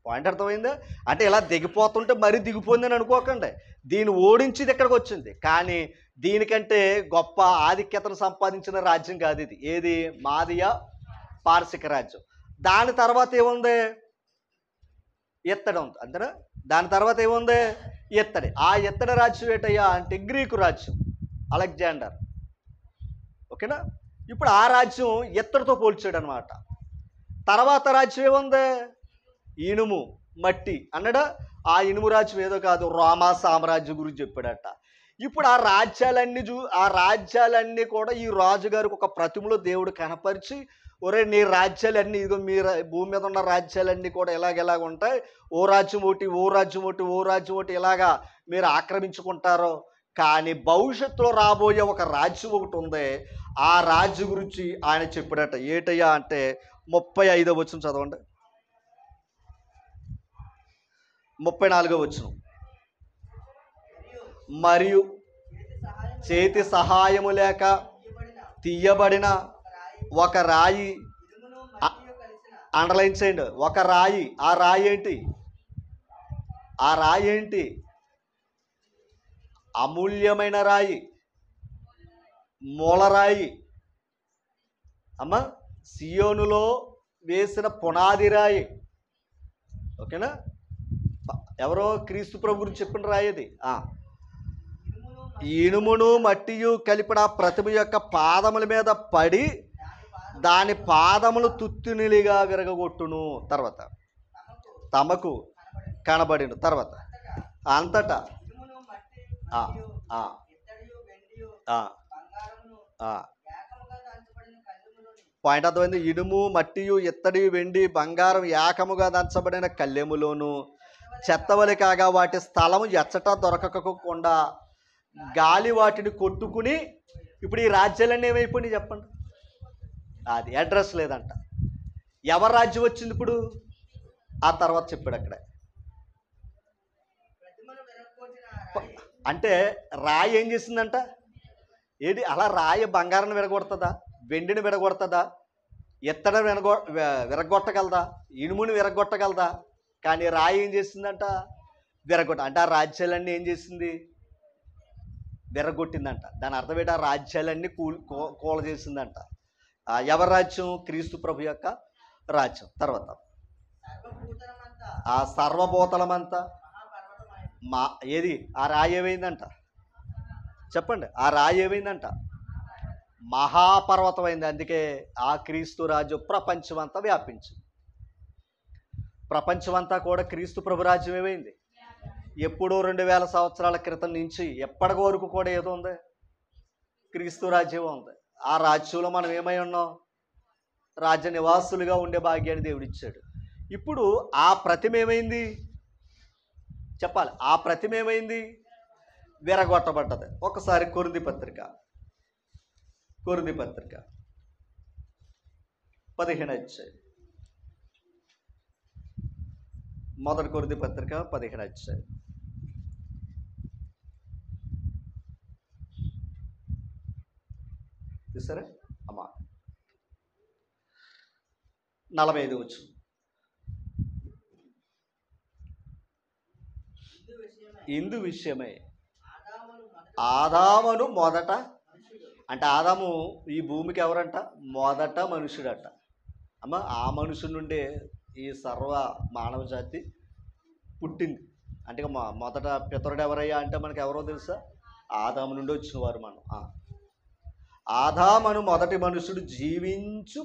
పాయింట్ అర్థమైందా? అంటే ఇలా దిగిపోతుంటే మరీ దిగిపోయిందని అనుకోకండి. దీన్ని ఓడించింది ఇక్కడికి వచ్చింది. కానీ దీనికంటే గొప్ప ఆధిక్యతను సంపాదించిన రాజ్యం కాదు ఇది. ఏది? మాదీయ పార్శిక రాజ్యం. దాని తర్వాత ఏముంది? ఎత్తడి ఉంది, అంతేనా? దాని తర్వాత ఏముంది? ఎత్తడి. ఆ ఎత్తడి రాజ్యం ఏంటయ్యా అంటే గ్రీకు రాజ్యం, అలెగ్జాండర్. ఓకేనా? ఇప్పుడు ఆ రాజ్యం ఎత్తడితో పోల్చాడు అనమాట. తర్వాత రాజ్యం ఏముంది? ఇనుము, మట్టి అన్నాడా? ఆ ఇనుము రాజ్యం ఏదో కాదు, రోమా సామ్రాజ్యం గురించి చెప్పాడట. ఇప్పుడు ఆ రాజ్యాలన్నీ కూడా ఈ రాజుగారికి ఒక ప్రతిమలో దేవుడు కనపరిచి, ఒరే నీ రాజ్యాలన్నీ ఇదిగో, మీరు భూమి మీద ఉన్న రాజ్యాలన్నీ కూడా ఎలాగ ఉంటాయి, ఓ రాజ్యం ఒకటి ఇలాగా మీరు ఆక్రమించుకుంటారో, కానీ భవిష్యత్తులో రాబోయే ఒక రాజ్యం ఒకటి ఉంది. ఆ రాజ్యం గురించి ఆయన చెప్పాడట. ఏటయ్యా అంటే 35వ వచనం చదవండి. 34వ వచనం. మరియు చేతి సహాయము లేక తీయబడిన ఒక రాయి, అండర్లైన్ చేయండి, ఒక రాయి. ఆ రాయి ఏంటి? అమూల్యమైన రాయి, మూలరాయి. అమ్మా, సియోనులో వేసిన పునాది రాయి. ఓకేనా? ఎవరో క్రీస్తు ప్రభు గురించి చెప్పిన రాయి అది. ఇనుమును మట్టియు కలిపిన ప్రతిమ యొక్క పాదముల మీద పడి దాని పాదములు తుత్తునిలిగా విరగగొట్టును. తర్వాత తమకు కనబడిన తర్వాత అంతటా పాయింట్ అర్థమైంది. ఇనుము, మట్టియు, ఇత్తడి, వెండి, బంగారం ఏకముగా దంచబడిన కళ్ళెములోను చెత్తవలి కాగా వాటి స్థలము ఎచ్చట దొరకకుండా గాలి వాటిని కొట్టుకుని, ఇప్పుడు ఈ రాజ్యాలన్నీ ఏమైపోయినాయి చెప్పండి? అది అడ్రస్ లేదంట. ఎవరి రాజ్యం వచ్చింది ఇప్పుడు? ఆ తర్వాత చెప్పాడు అక్కడ. అంటే రాయి ఏం చేసిందంట? ఏది అలా రాయి బంగారాన్ని విరగొడుతుందా? వెండిని విరగొడుతుందా? ఎత్తడిని విరగొట్టగలదా? ఇనుముని విరగొట్టగలదా? కానీ రాయి ఏం చేసిందంట? విరగొట్ట. అంటే ఆ రాజ్యాలన్నీ ఏం చేసింది? విరగొట్టిందంట. దాని అర్థం ఏంటి? ఆ రాజ్యాలన్నీ కూల చేసిందంట. ఎవరి రాజ్యం? క్రీస్తు ప్రభు యొక్క రాజ్యం. తర్వాత ఆ సర్వభూతలమంతా ఏది? ఆ రాయి ఏమైందంట? చెప్పండి. ఆ రాయి ఏమైందంట? మహాపర్వతమైంది. అందుకే ఆ క్రీస్తు రాజ్యం ప్రపంచమంతా వ్యాపించింది. ప్రపంచమంతా కూడా క్రీస్తు ప్రభు రాజ్యం ఏమైంది? ఎప్పుడో 2000 సంవత్సరాల క్రితం నుంచి ఎప్పటి వరకు కూడా ఏదో ఉంది? క్రీస్తు రాజ్యం ఉంది. ఆ రాజ్యంలో మనం ఏమై ఉన్నాం? రాజ్య నివాసులుగా ఉండే భాగ్యాన్ని దేవుడిచ్చాడు. ఇప్పుడు ఆ ప్రతిమ ఏమైంది? చెప్పాలి. ఆ ప్రతిమ ఏమైంది? విరగొట్టబడ్డది. ఒకసారి కొరింథీ పత్రిక 15 అధ్యాయం. మొదటి కొరింథీ పత్రిక 15 అధ్యాయం. చూసారా అమ్మా? 45 వచ్చు. ఇందు విషయమై ఆదామును మొదట, అంటే ఆదాము ఈ భూమికి ఎవరంట? మొదట మనుషుడట. అమ్మ, ఆ మనుషుడి నుండే ఈ సర్వ మానవ జాతి పుట్టింది. అంటే మొదట పితరుడు ఎవరయ్యా అంటే మనకు ఎవరో తెలుసా? ఆదాము నుండి వచ్చిన వారు మనం. ఆదామను మొదటి మనుషుడు జీవించు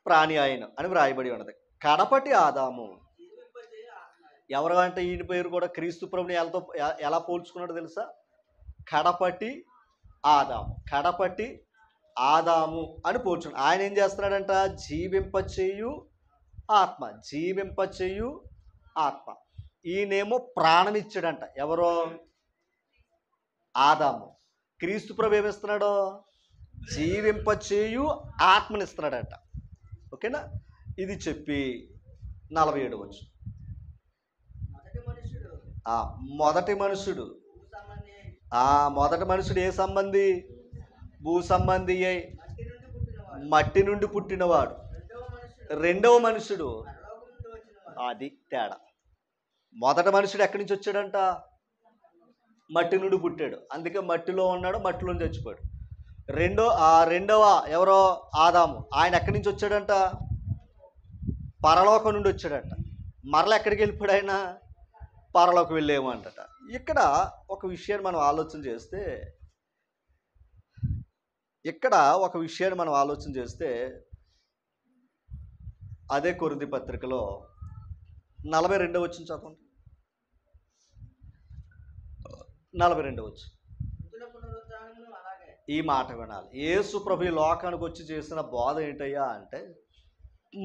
ప్రాణి ఆయన అని వ్రాయబడి ఉన్నది. కడపటి ఆదాము ఎవరు అంటే ఈయన పేరు కూడా క్రీస్తు ప్రభుని ఎలా పోల్చుకున్నాడో తెలుసా? కడపటి ఆదాము అని పోల్చుకున్నాడు. ఆయన ఏం చేస్తున్నాడంట? జీవింపచేయు ఆత్మ. ఈయనేమో ప్రాణం ఇచ్చాడంట. ఎవరో? ఆదాము. క్రీస్తు ప్రభు ఏమిస్తున్నాడో? జీవింపచేయు ఆత్మనిస్తున్నాడంట. ఓకేనా? ఇది చెప్పి 47 వచ్చు. మొదటి మనుషుడు ఏ సంబంధి? భూ సంబంధి అయి మట్టి నుండి పుట్టినవాడు. రెండవ మనుషుడు, అది తేడా. మొదటి మనుషుడు ఎక్కడి నుంచి వచ్చాడంట? మట్టి నుండి పుట్టాడు. అందుకే మట్టిలో ఉన్నాడు, మట్టిలో చచ్చిపోయాడు. రెండవ ఎవరో? ఆదాము. ఆయన ఎక్కడి నుంచి వచ్చాడంట? పరలోకం నుండి వచ్చాడంట. మరల ఎక్కడికి వెళ్ళిపోయాడు ఆయన? పరలోకి వెళ్ళేమంటట. ఇక్కడ ఒక విషయాన్ని మనం ఆలోచన చేస్తే అదే కొరింథీ పత్రికలో 42 వచ్చిన చదవండి. 42 వచ్చు. ఈ మాట వినాలి. యేసు ప్రభు ఈ లోకానికి వచ్చి చేసిన బోధ ఏంటయ్యా అంటే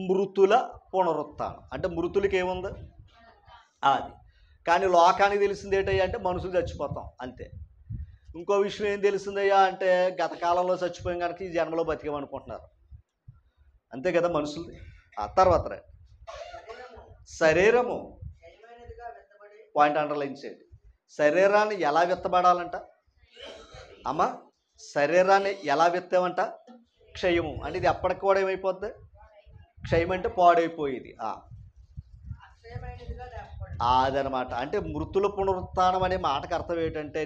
మృతుల పునరుత్థానం. అంటే మృతులకి ఏముంది? అది. కానీ లోకానికి తెలిసింది ఏంటయ్యా అంటే మనుషులు చచ్చిపోతాం అంతే. ఇంకో విషయం ఏం తెలిసిందయ్యా అంటే గత కాలంలో చచ్చిపోయాం కనుక ఈ జన్మలో బతికేమనుకుంటున్నారు. అంతే కదా మనుషులు. ఆ తర్వాత శరీరము పాయింట్ అండర్లైన్ చేయండి. శరీరాన్ని ఎలా విత్తబడాలంట? అమ్మా, శరీరాన్ని ఎలా విత్తామంట? క్షయము. అంటే ఇది ఎప్పటికి కూడా ఏమైపోద్ది? క్షయం అంటే పాడైపోయేది. అదనమాట. అంటే మృతుల పునరుత్థానం అనే మాటకు అర్థం ఏంటంటే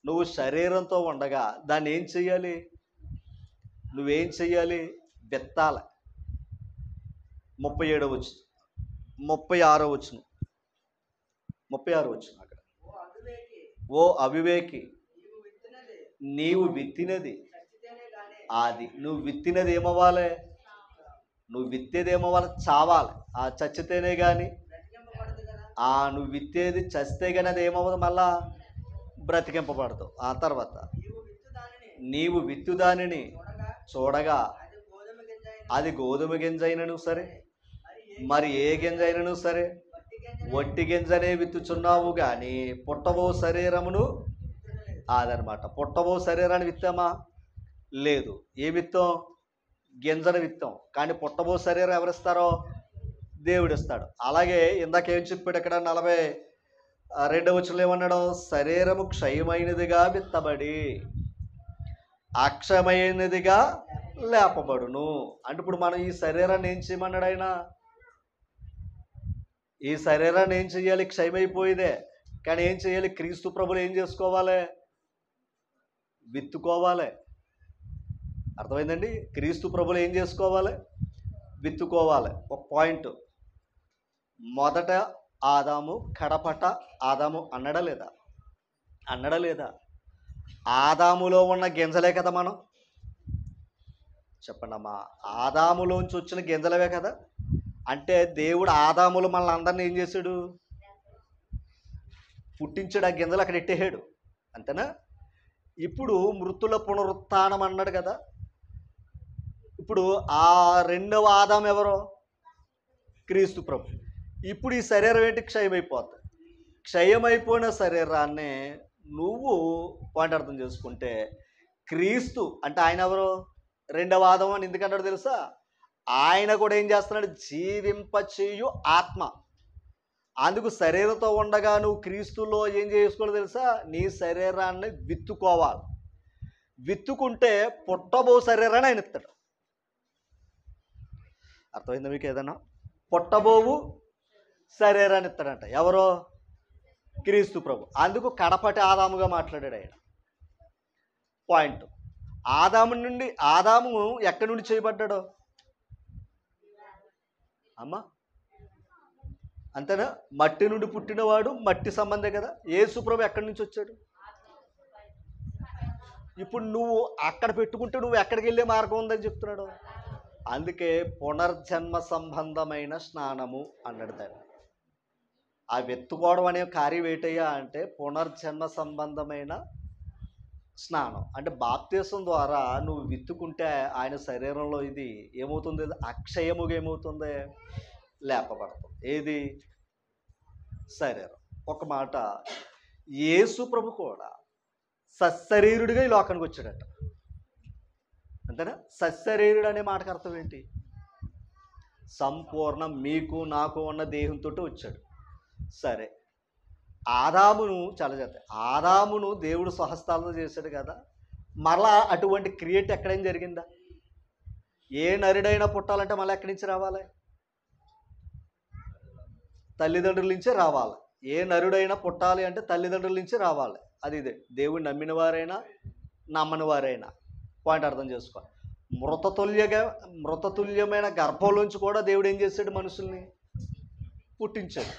నువ్వు శరీరంతో ఉండగా దాన్ని ఏం చెయ్యాలి? నువ్వేం చెయ్యాలి? విత్తాలి. 37 వచ్చు, 36 వచ్చును. 36 వచ్చును అక్కడ. ఓ అవివేకి, నీవు విత్తినది అది. నువ్వు విత్తినది ఏమవ్వాలి? నువ్వు విత్తేది ఏమవ్వాలి? చావాలి. చచ్చితేనే కానీ నువ్వు విత్తేది చస్తే కానీ అది ఏమవ్వదు, మళ్ళా బ్రతికింపబడదు. ఆ తర్వాత నీవు విత్తు దానిని చూడగా అది గోధుమ గింజ అయినను సరే, మరి ఏ గింజ అయినను సరే, వట్టి గింజనే విత్తుచున్నావు కానీ పుట్టబో శరీరమును అదనమాట. పుట్టబో శరీరాన్ని విత్తామా? లేదు. ఏ విత్తం? గింజను విత్తం. కానీ పుట్టబో శరీరం ఎవరిస్తారో? దేవుడు ఇస్తాడు. అలాగే ఇందాకేం చెప్పాడు ఇక్కడ 42వ వచనంలో ఏమన్నాడు? శరీరము క్షయమైనదిగా విత్తబడి అక్షయమైనదిగా లేపబడును. అంటే ఇప్పుడు మనం ఈ శరీరాన్ని ఏం చేయమన్నాడు ఆయన? ఈ శరీరాన్ని ఏం చెయ్యాలి? క్షయమైపోయేదే. కానీ ఏం చేయాలి? క్రీస్తు ప్రభులు ఏం చేసుకోవాలి? విత్తుకోవాలి. అర్థమైందండి? క్రీస్తు ప్రభులు ఏం చేసుకోవాలి? విత్తుకోవాలి. ఒక పాయింట్, మొదట ఆదాము కడపట ఆదాము అన్నడా లేదా? అన్నడా లేదా? ఆదాములో ఉన్న గింజలే కదా మనం. చెప్పండి అమ్మా, ఆదాములోంచి వచ్చిన గింజలవే కదా. అంటే దేవుడు ఆదాములు మనల్ని అందరినీ ఏం చేశాడు? పుట్టించాడు. ఆ గింజలు అక్కడ ఎట్టేసాడు. అంతేనా? ఇప్పుడు మృతుల పునరుత్థానం అన్నాడు కదా. ఇప్పుడు ఆ రెండవ ఆదాం ఎవరో? క్రీస్తు ప్రభు. ఇప్పుడు ఈ శరీరం ఏంటి? క్షయమైపోతుంది. క్షయమైపోయిన శరీరాన్ని నువ్వు పాయింట్ అర్థం చేసుకుంటే క్రీస్తు అంటే ఆయన ఎవరు? రెండవ ఆదాం అని ఎందుకన్నాడు తెలుసా? ఆయన కూడా ఏం చేస్తున్నాడు? జీవింపచేయు ఆత్మ. అందుకు శరీరంతో ఉండగా నువ్వు క్రీస్తులో ఏం చేసుకోవాలి తెలుసా? నీ శరీరాన్ని విత్తుకోవాలి. విత్తుకుంటే పుట్టబో శరీరాన్ని ఆయన ఇస్తాడు. అర్థమైందా మీకు? ఏదన్నా పుట్టబోవు శరీరాన్ని ఇస్తాడంట. ఎవరో? క్రీస్తు ప్రభు. అందుకు కడపటి ఆదాముగా మాట్లాడాడు ఆయన. పాయింట్, ఆదాము ఎక్కడి నుండి చేయబడ్డాడో అమ్మా, అంతేనా? మట్టి నుండి పుట్టినవాడు మట్టి సంబంధే కదా. యేసు ప్రభు ఎక్కడి నుంచి వచ్చాడు? ఇప్పుడు నువ్వు అక్కడ పెట్టుకుంటే నువ్వు ఎక్కడికి వెళ్ళే మార్గం ఉందని చెప్తున్నాడు. అందుకే పునర్జన్మ సంబంధమైన స్నానము అన్నాడు దాన్ని. ఆ వెత్తుకోవడం అనే కార్యం ఏంటయ్యా అంటే పునర్జన్మ సంబంధమైన స్నానం. అంటే బాప్తీసం ద్వారా నువ్వు విత్తుకుంటే ఆయన శరీరంలో ఇది ఏమవుతుంది? అక్షయముగా ఏమవుతుంది? లేపబడుతుంది. ఏది? శరీరం. ఒక మాట, యేసు ప్రభు కూడా సశరీరుడిగా ఈ లోకానికి వచ్చాడట. అంతేనా? సశరీరుడు అనే మాటకు అర్థం ఏంటి? సంపూర్ణ మీకు నాకు ఉన్న దేహంతో వచ్చాడు. సరే, ఆదామును ఆదామును దేవుడు స్వహస్తాలతో చేశాడు కదా. మరలా అటువంటి క్రియేట్ ఎక్కడైనా జరిగిందా? ఏ నరుడైనా పుట్టాలంటే మళ్ళీ ఎక్కడి నుంచి రావాలి? తల్లిదండ్రుల నుంచే రావాలి. ఏ నరుడైనా పుట్టాలి అంటే తల్లిదండ్రుల నుంచి రావాలి. అది ఇదే. దేవుడు నమ్మిన వారైనా నమ్మని వారైనా పాయింట్ అర్థం చేసుకోవాలి. మృతతుల్యమైన గర్భంలోంచి కూడా దేవుడు ఏం చేశాడు? మనుషుల్ని పుట్టించాడు.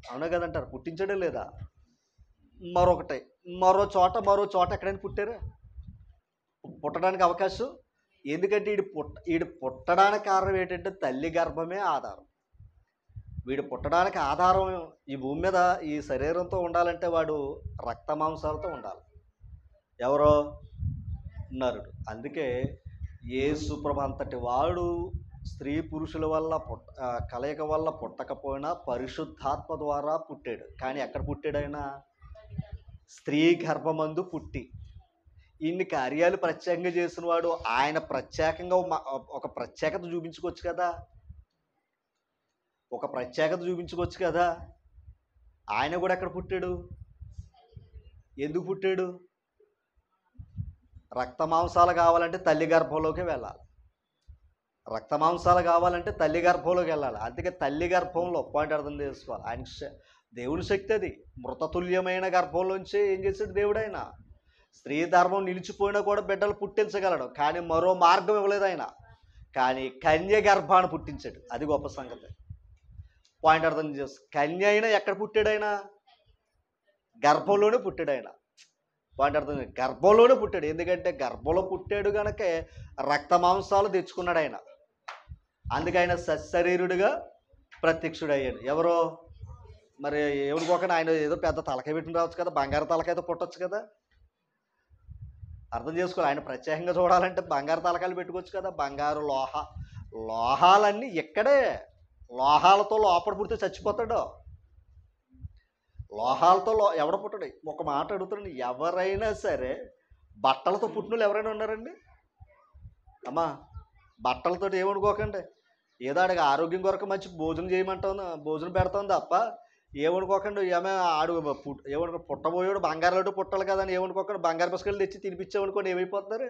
అవునా కదంటారు? పుట్టించడం లేదా? మరో చోట ఎక్కడైనా పుట్టారా? పుట్టడానికి అవకాశం. ఎందుకంటే వీడు పుట్టడానికి కారణం ఏంటంటే తల్లి గర్భమే ఆధారం. వీడు పుట్టడానికి ఆధారం ఈ భూమి మీద ఈ శరీరంతో ఉండాలంటే వాడు రక్త మాంసాలతో ఉండాలి. ఎవరో? నరుడు. అందుకే యేసు ప్రభు అంతటి వాడు స్త్రీ పురుషుల వల్ల కలయిక వల్ల పుట్టకపోయినా పరిశుద్ధాత్మ ద్వారా పుట్టాడు. కానీ ఎక్కడ పుట్టాడు ఆయన? స్త్రీ గర్భమందు పుట్టి ఇన్ని కార్యాలు ప్రత్యేకంగా చేసిన వాడు. ఆయన ప్రత్యేకంగా ఒక ప్రత్యేకత చూపించుకోవచ్చు కదా. ఆయన కూడా ఎక్కడ పుట్టాడు? ఎందుకు పుట్టాడు? రక్త మాంసాలు కావాలంటే తల్లి గర్భంలోకి వెళ్ళాలి. అందుకే తల్లి గర్భంలో పాయింట్ అర్థం చేసుకోవాలి. ఆయన దేవుని శక్తి అది. మృతతుల్యమైన గర్భంలోంచి ఏం చేశాడు దేవుడు? ఆయన స్త్రీ ధర్మం నిలిచిపోయినా కూడా బిడ్డలు పుట్టించగలడు. కానీ మరో మార్గం ఇవ్వలేదు ఆయన. కానీ కన్య గర్భాన్ని పుట్టించాడు. అది గొప్ప సంగతి. పాయింట్ అర్థం చేసు. కన్య అయినా ఎక్కడ పుట్టాడు ఆయన? గర్భంలోనే పుట్టాడు ఆయన. పాయింట్ అర్థం చేసు. గర్భంలోనే పుట్టాడు. ఎందుకంటే గర్భంలో పుట్టాడు కనుక రక్త మాంసాలు తెచ్చుకున్నాడు ఆయన. అందుకే ఆయన సశరీరుడిగా ప్రత్యక్షుడయ్యాడు. ఎవరో? మరి ఎవరికొకటి ఆయన ఏదో పెద్ద తలకాయ పెట్టుకుని రావచ్చు కదా. బంగారు తలకాయతో పుట్టవచ్చు కదా. అర్థం చేసుకోవాలి. ఆయన ప్రత్యేకంగా చూడాలంటే బంగారు తలకాయలు పెట్టుకోవచ్చు కదా. బంగారు లోహాలన్నీ ఇక్కడే. లోహాలతో లోపల పుడితే చచ్చిపోతాడు. లోహాలతో ఎవడ పుట్టడు? ఒక మాట అడుగుతాడు, ఎవరైనా సరే బట్టలతో పుట్టిన ఎవరైనా ఉన్నారండి? అమ్మా, బట్టలతో ఏమనుకోకండి. ఏదో ఆడికి ఆరోగ్యం కొరకు మంచి భోజనం చేయమంటాం, భోజనం పెడతాం తప్ప ఏమనుకోకండి. పుట్టబోయాడు బంగారు లడ్డు పుట్టాలి కదా అని ఏమనుకోకండి. బంగారు పసుకలు తెచ్చి తినిపించామనుకోండి ఏమైపోతున్నారు?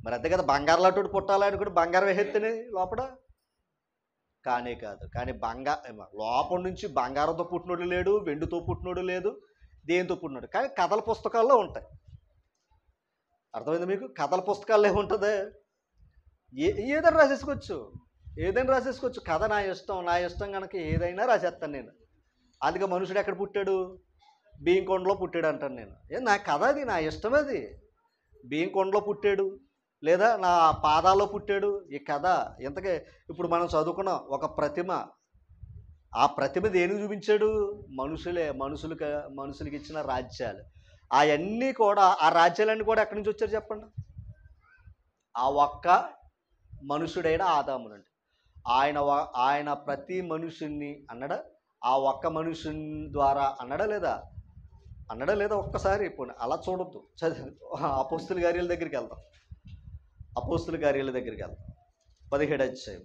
మరి అంతే కదా, బంగారం లాంటి పుట్టాలని కూడా బంగారం వేసేస్తేనే లోపల కానే కాదు. కానీ లోపల నుంచి బంగారంతో పుట్టినోడు లేడు, వెండితో పుట్టినోడు లేదు, దేనితో పుట్టినోడు. కానీ కథల పుస్తకాల్లో ఉంటాయి. అర్థమైంది మీకు? కథల పుస్తకాల్లో ఏముంటుంది? ఏదైనా రాసేసుకోవచ్చు, ఏదైనా రాసేసుకోవచ్చు. కథ నా ఇష్టం కనుక ఏదైనా రాసేస్తాను నేను. అందుకే మనుషుడు ఎక్కడ పుట్టాడు? బియ్యంకొండలో పుట్టాడు అంటాను నేను. నా కథ అది, నా ఇష్టం అది. బియ్యంకొండలో పుట్టాడు, లేదా నా పాదాల్లో పుట్టాడు. ఈ కథ ఇంతకే ఇప్పుడు మనం చదువుకున్నాం ఒక ప్రతిమ. ఆ ప్రతిమ దేనికి చూపించాడు? మనుషులకి ఇచ్చిన రాజ్యాలు. అవన్నీ కూడా, ఆ రాజ్యాలన్నీ కూడా ఎక్కడి నుంచి వచ్చారు చెప్పండి? ఆ ఒక్క మనుషుడైన ఆదాము నుండి. ఆయన ప్రతి మనుషుణ్ణి అన్నడా? ఆ ఒక్క మనుషుని ద్వారా అన్నడా లేదా? ఒక్కసారి ఇప్పుడు అలా చూడొద్దు. చదివి అపోస్తుల కార్యాల దగ్గరికి వెళ్దాం. 17 అధ్యాయం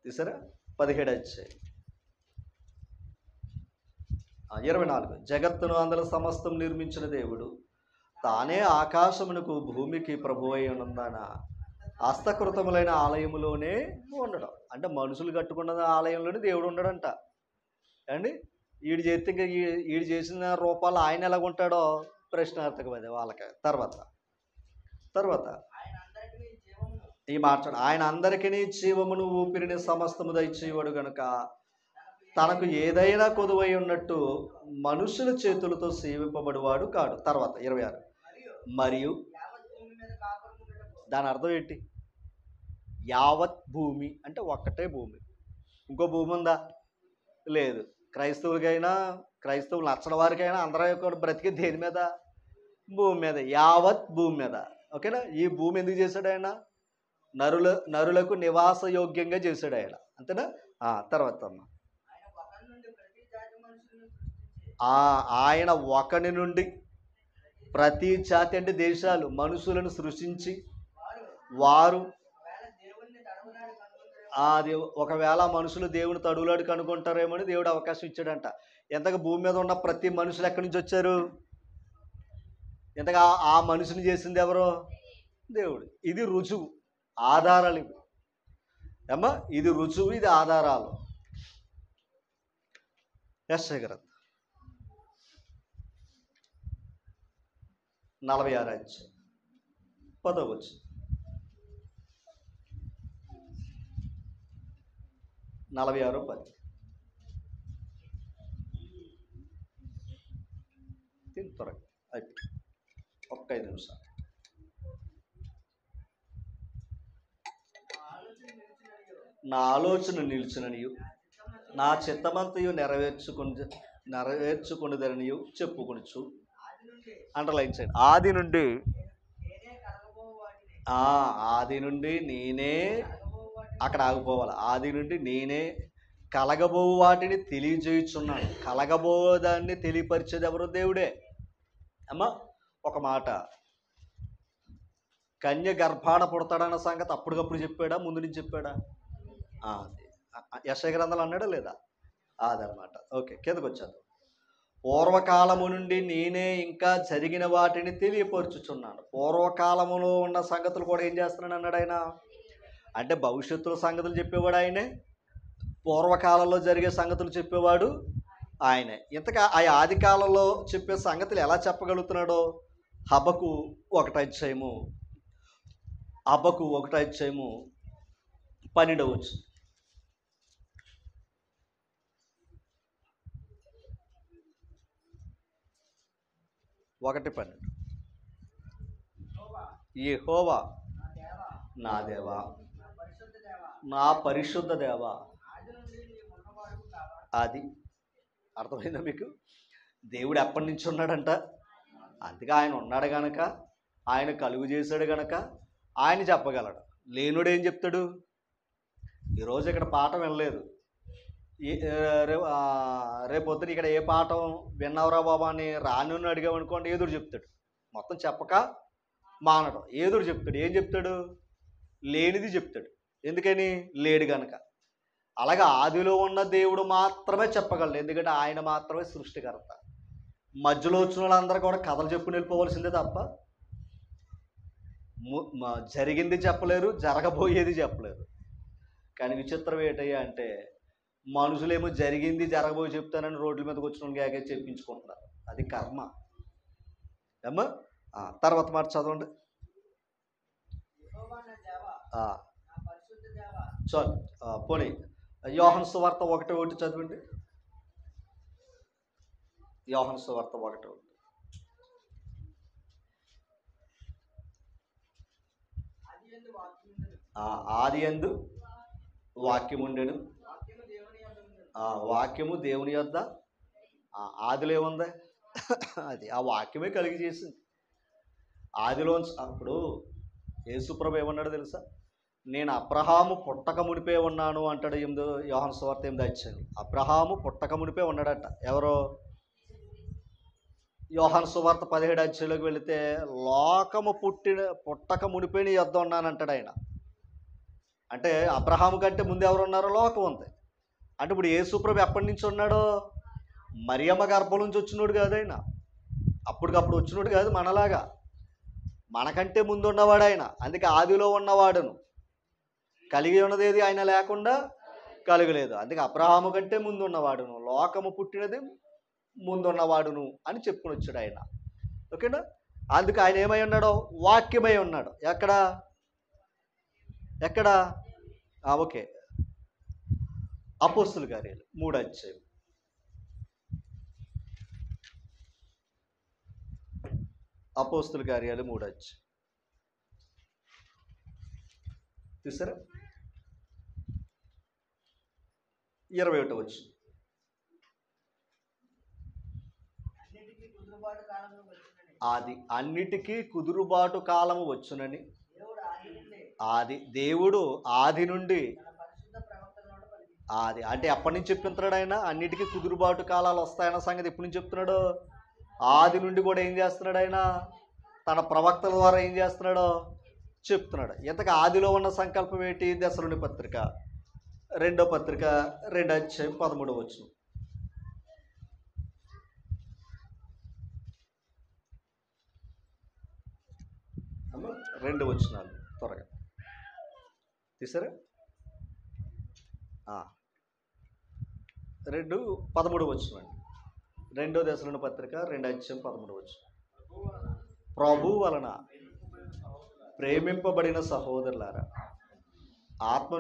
తీసారా? 17 అధ్యాయం 24. జగత్తును అందులో సమస్తం నిర్మించిన దేవుడు తానే ఆకాశమునకు భూమికి ప్రభువై ఉన్నందున హస్తకృతములైన ఆలయములోనే ఉండడం. అంటే మనుషులు కట్టుకున్న ఆలయంలోనే దేవుడు ఉండడంట అండి. ఈడు చేసిన రూపాలు ఆయన ఎలాగుంటాడో ప్రశ్నార్థకమైంది వాళ్ళకి. తర్వాత ఈ మాట్లాడు, ఆయన అందరికీ జీవమును ఊపిరిని సమస్తము దయచేవాడు గనుక తనకు ఏదైనా కొదువై ఉన్నట్టు మనుషుల చేతులతో సేవింపబడివాడు కాడు. తర్వాత 26. మరియు దాని అర్థం ఏంటి? యావత్ భూమి అంటే ఒక్కటే భూమి. ఇంకో భూమి ఉందా? లేదు. క్రైస్తవులు నచ్చని వారికైనా అందరూ కూడా బ్రతికే దేని మీద? భూమి మీద. యావత్ భూమి మీద. ఓకేనా? ఈ భూమి ఎందుకు చేశాడు ఆయన? నరులకు నివాస యోగ్యంగా చేశాడు ఆయన. అంతేనా? తర్వాత ఆయన ఒకని నుండి ప్రతి జాతి అంటే దేశాలు మనుషులను సృష్టించి వారు ఒకవేళ మనుషులు దేవుని తడువులాడు కనుక్కుంటారేమో అని దేవుడు అవకాశం ఇచ్చాడంట. ఎంతగా భూమి మీద ఉన్న ప్రతి మనుషులు ఎక్కడి నుంచి వచ్చారు? ఎంతగా ఆ మనిషిని చేసింది ఎవరో? దేవుడు. ఇది రుజువు, ఆధారాలు ఇవి అమ్మా. ఇది రుజువు, ఇది ఆధారాలు. యెషయా గ్రంథం 46 అధ్యాయం 10వ వచనం. 46:10. త్వరగా అయిపోయి ఒక్క 5 నిమిషాలు. నా ఆలోచన నిలిచిననియు నా చిత్తమంతయు నెరవేర్చుకునేదనియు చెప్పుకొనుచు. అండర్లైన్ చేయండి. ఆది నుండి నేనే అక్కడ ఆగిపోవాలి. ఆది నుండి నేనే కలగబో వాటిని తెలియజేయుచున్నాను. కలగబోదాన్ని తెలియపరిచేది ఎవరు? దేవుడే. అమ్మా ఒక మాట, కన్య గర్భాన పుడతాడన్న సంగతి అప్పటికప్పుడు చెప్పాడా? ముందు నుంచి చెప్పాడా? యెషయా గ్రంథాలు అన్నాడా లేదా? అదనమాట. ఓకే, కిందకు వచ్చాను. పూర్వకాలము నుండి నేనే ఇంకా జరిగిన వాటిని తెలియపరుచుచున్నాను. పూర్వకాలములో ఉన్న సంగతులు కూడా ఏం చేస్తున్నాను అన్నాడు ఆయన. అంటే భవిష్యత్తులో సంగతులు చెప్పేవాడు ఆయనే, పూర్వకాలంలో జరిగే సంగతులు చెప్పేవాడు ఆయనే. ఇంతగా ఆ ఆది కాలంలో చెప్పే సంగతులు ఎలా చెప్పగలుగుతున్నాడో హబకు 1 అధ్యాయము 12వ వచనం. యెహోవా నా దేవా, నా పరిశుద్ధ దేవా. అది అర్థమైందా మీకు? దేవుడు ఎప్పటి నుంచి ఉన్నాడంట? అందుకే ఆయన ఉన్నాడు గనక, ఆయన కలుగు చేశాడు గనక ఆయన చెప్పగలడు. లేనుడు ఏం చెప్తాడు? ఈరోజు ఇక్కడ పాఠం వినలేదు, రేపొద్దున ఇక్కడ ఏ పాఠం విన్నావురా బాబా అని రాను అడిగామనుకోండి, ఏదుడు చెప్తాడు. మొత్తం చెప్పక మానడం ఏదుడు చెప్తాడు. ఏం చెప్తాడు? లేనిది చెప్తాడు. ఎందుకని? లేడు గనక. అలాగే ఆదిలో ఉన్న దేవుడు మాత్రమే చెప్పగలడు, ఎందుకంటే ఆయన మాత్రమే సృష్టికర్త. మధ్యలో వచ్చిన వాళ్ళందరూ కూడా కథలు చెప్పుకుని వెళ్ళిపోవలసిందే తప్ప జరిగింది చెప్పలేరు, జరగబోయేది చెప్పలేరు. కానీ విచిత్రం ఏంటయ్యా అంటే మనుషులేమో జరిగింది జరగబోయి చెప్తానని రోడ్ల మీదకి వచ్చిన గ్యాగే చెప్పించుకుంటున్నారు. అది కర్మ ఏమ్మా. తర్వాత మాట చదవండి. చాలు పోనీ యోహాను సువార్త 1:1 చదవండి. యోహాను సువార్త 1:1. ఆది యందు వాక్యము ఉండెను, వాక్యము దేవుని యొద్ద. ఆదిలో ఏముంది? అది ఆ వాక్యమే కలిగి చేసింది. ఆదిలో అప్పుడు యేసుప్రభు ఏమన్నాడు తెలుసా? నేను అబ్రహాము పుట్టక మునిపే ఉన్నాను అంటాడు. యోహాను సువార్త 8:5. అబ్రహాము పుట్టక మునిపే ఉన్నాడట. ఎవరో? యోహాను సువార్త 17:5లోకి వెళితే లోకము పుట్టక మునిపే నీ యొద్ద ఉన్నానంటాడు ఆయన. అంటే అబ్రహాము కంటే ముందు ఎవరు ఉన్నారో లోకం ఉంది. అంటే ఇప్పుడు యేసుప్రభు ఎప్పటి నుంచి ఉన్నాడో? మరియమ్మ గర్భం నుంచి వచ్చినోడు కాదు ఆయన. అప్పటికప్పుడు వచ్చినోడు కాదు మనలాగా. మనకంటే ముందు ఉన్నవాడు ఆయన. అందుకే ఆదిలో ఉన్నవాడును, కలిగి ఉన్నదేది ఆయన లేకుండా కలగలేదు. అందుకే అబ్రహాము కంటే ముందు ఉన్నవాడును, లోకము పుట్టినది ముందున్నవాడును అని చెప్పుకొని వచ్చాడు ఆయన. ఓకేనా? అందుకే ఆయన ఏమై ఉన్నాడో? వాక్యమై ఉన్నాడు. ఎక్కడ? ఓకే, అపోస్తుల కార్యాలు 3వ అధ్యాయం. అపోస్తుల కార్యాలు 3వ అధ్యాయం చూసారా? 21వ వచనం. అన్నిటికీ కుదురుబాటు కాలము వచ్చునని దేవుడు ఆది నుండి అంటే ఎప్పటి నుంచి చెప్తున్నాడు ఆయన? అన్నిటికీ కుదురుబాటు కాలాలు వస్తాయన్న సంగతి ఎప్పటి నుంచి చెప్తున్నాడు? ఆది నుండి కూడా ఏం చేస్తున్నాడు ఆయన? తన ప్రవక్తల ద్వారా ఏం చేస్తున్నాడో చెప్తున్నాడు. ఇంతకు ఆదిలో ఉన్న సంకల్పం ఏంటి? దశలోని పత్రిక 2వ పత్రిక 2వ అధ్యాయం 13వ వచనం. రెండు వచనాలు త్వరగా తీసారా? 2:13 వచనం అండి. 2వ దశలోని పత్రిక 2వ అధ్యాయం 13వ వచనం. ప్రభు వలన ప్రేమింపబడిన సహోదరులారా, ఆత్మ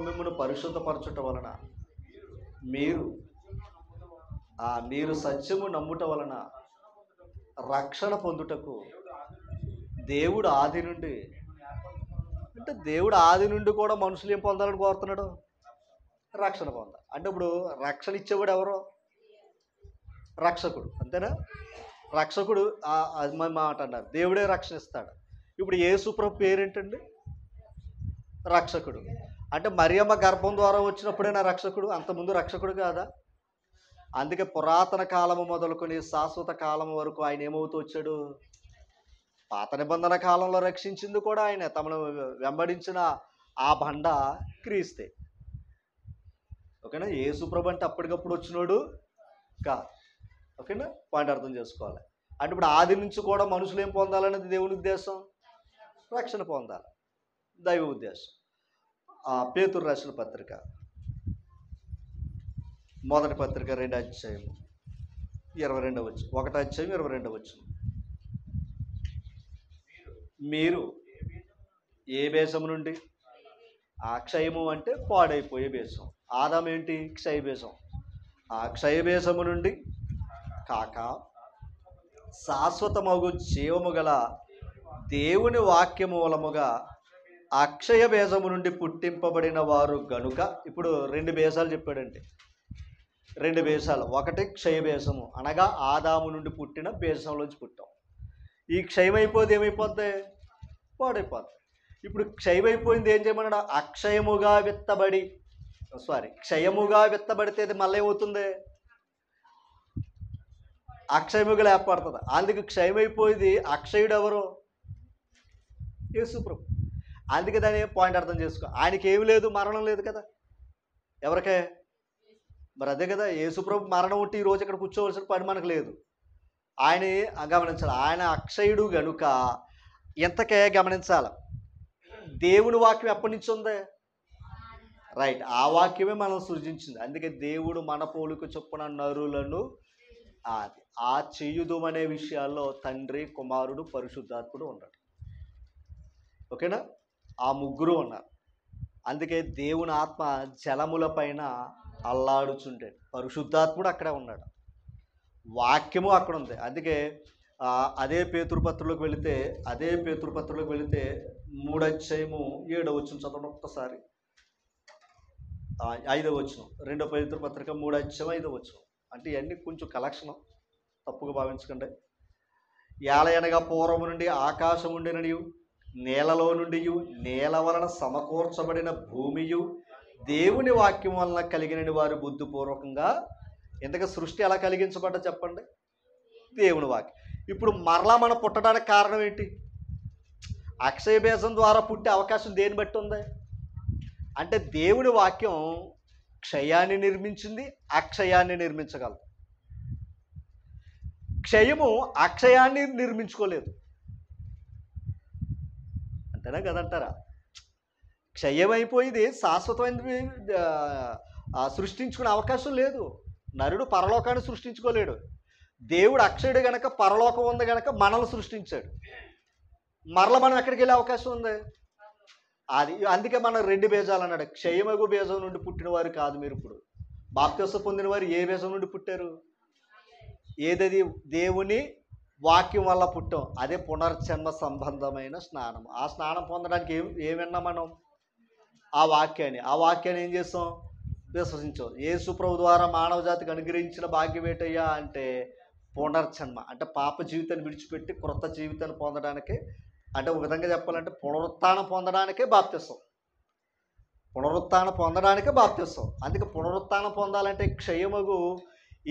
మిమ్మును పరిశుద్ధపరచుట వలన మీరు సత్యము నమ్ముట వలన రక్షణ పొందుటకు దేవుడు ఆది నుండి, అంటే దేవుడు ఆది నుండి కూడా మనుషులు ఏం పొందాలని కోరుతున్నాడు? రక్షణ పొందాలి. అంటే ఇప్పుడు రక్షణ ఇచ్చేవాడు ఎవరో? రక్షకుడు. అంతేనా? రక్షకుడు అది మాట అన్నారు. దేవుడే రక్షణ ఇస్తాడు. ఇప్పుడు యేసుప్రభు పేరేంటండి? రక్షకుడు. అంటే మరియమ్మ గర్భం ద్వారా వచ్చినప్పుడైనా రక్షకుడు, అంతకుముందు రక్షకుడు కాదా? అందుకే పురాతన కాలము మొదలుకొని శాశ్వత కాలం వరకు ఆయన ఏమవుతూ వచ్చాడు? పాత నిబంధన కాలంలో రక్షించింది కూడా ఆయన. తమను వెంబడించిన ఆ బండ క్రీస్తే. ఓకేనా? యేసుప్రభు అంటే అప్పటికప్పుడు వచ్చినోడు కాదు. ఓకేనా? పాయింట్ అర్థం చేసుకోవాలి. అంటే ఇప్పుడు ఆది నుంచి కూడా మనుషులు ఏం పొందాలనేది దేవుని ఉద్దేశం? రక్షణ పొందాలి, దైవ ఉద్దేశం. పేతురు రాసిన పత్రిక 1వ పత్రిక 2వ అధ్యాయం 22వ వచనం. 1వ అధ్యాయం 22వ వచనం. మీరు ఏ బేసం నుండి? క్షయము అంటే పాడైపోయే బేసం. ఆదాం ఏంటి? క్షయ బేసం. క్షయ బేసము నుండి కాక శాశ్వతమగు జీవము గల దేవుని వాక్యము మూలముగా అక్షయ బేసము నుండి పుట్టింపబడిన వారు గనుక. ఇప్పుడు 2 బేసాలు చెప్పాడండి. 2 బేసాలు. ఒకటి క్షయ బేసము, అనగా ఆదాము నుండి పుట్టిన బేసంలోంచి పుట్టాం. ఈ క్షయమైపోతే ఏమైపోద్ది? పాడైపోద్ది. ఇప్పుడు క్షయమైపోయింది ఏం చేయమన్నాడు? క్షయముగా విత్తబడితే అది మళ్ళీ ఏమవుతుంది? అక్షయముగా ఏర్పడుతుంది. అందుకు క్షయమైపోయింది. అక్షయుడు ఎవరు? యేసుప్రభు. అందుకే దాని పాయింట్ అర్థం చేసుకో. ఆయనకి ఏమి లేదు, మరణం లేదు కదా. ఎవరికే? మరి అదే కదా, యేసుప్రభు మరణం ఉంటే ఈరోజు ఇక్కడ కూర్చోవలసిన పని మనకు లేదు. ఆయన గమనించాలి, ఆయన అక్షయుడు గనుక ఎంతకే గమనించాలి. దేవుని వాక్యం ఎప్పటి నుంచి ఉంది? రైట్, ఆ వాక్యమే మనం సృజించింది. అందుకే దేవుడు మన పోలిక చొప్పున నరులను అది ఆ చేయుదుమనే విషయాల్లో తండ్రి, కుమారుడు, పరిశుద్ధాత్ముడు ఉన్నాడు. ఓకేనా? ఆ ముగ్గురు ఉన్నారు. అందుకే దేవుని ఆత్మ జలముల పైన అల్లాడుచుంటాడు. పరిశుద్ధాత్ముడు అక్కడే ఉన్నాడు, వాక్యము అక్కడ ఉంది. అందుకే అదే పేతురుపత్రులకు వెళితే 3:7 చదవండి ఒక్కసారి. 5 రెండో పేతురుపత్రిక 3:5 అంటే ఇవన్నీ కొంచెం కలెక్షన్, తప్పుగా భావించకండి. ఏలయనగా పూర్వము నుండి ఆకాశం ఉండిననియు, నేలలో నుండి నేల వలన సమకూర్చబడిన భూమియు దేవుని వాక్యం వలన కలిగిన వారు బుద్ధిపూర్వకంగా. ఇంతగా సృష్టి ఎలా కలిగించబడ్డ చెప్పండి? దేవుని వాక్యం. ఇప్పుడు మరలా మనం పుట్టడానికి కారణం ఏంటి? అక్షయ బీజం ద్వారా పుట్టే అవకాశం దేని బట్టి ఉంది అంటే దేవుని వాక్యం క్షయాన్ని నిర్మించింది, అక్షయాన్ని నిర్మించగలదు. క్షయము అక్షయాన్ని నిర్మించుకోలేదు, అంతేనా కదంటారా? క్షయమైపోయింది, శాశ్వతమైనది సృష్టించుకునే అవకాశం లేదు. నరుడు పరలోకాన్ని సృష్టించుకోలేడు. దేవుడు అక్షయుడు గనక, పరలోకం ఉంది గనక మనల్ని సృష్టించాడు. మరలా మనం ఎక్కడికి వెళ్ళే అవకాశం ఉంది? అది అందుకే మనం 2 బీజాలు అన్నాడు. క్షయమగు బీజం నుండి పుట్టిన వారు కాదు మీరు. ఇప్పుడు బాప్తిస్మం పొందిన వారు ఏ బీజం నుండి పుట్టారు? ఏదది? దేవుని వాక్యం వల్ల పుట్టాం. అదే పునర్జన్మ సంబంధమైన స్నానం. ఆ స్నానం పొందడానికి ఏమన్నా మనం ఆ వాక్యాన్ని ఏం చేస్తాం? విశ్వసించాం. యేసు ప్రభు ద్వారా మానవ జాతికి అనుగ్రహించిన భాగ్యం ఏంటయ్యా అంటే పునర్జన్మ. అంటే పాప జీవితాన్ని విడిచిపెట్టి క్రొత్త జీవితాన్ని పొందడానికి, అంటే ఒక విధంగా చెప్పాలంటే పునరుత్థానం పొందడానికే బాప్తిస్మం. అందుకే పునరుత్థానం పొందాలంటే క్షయమగు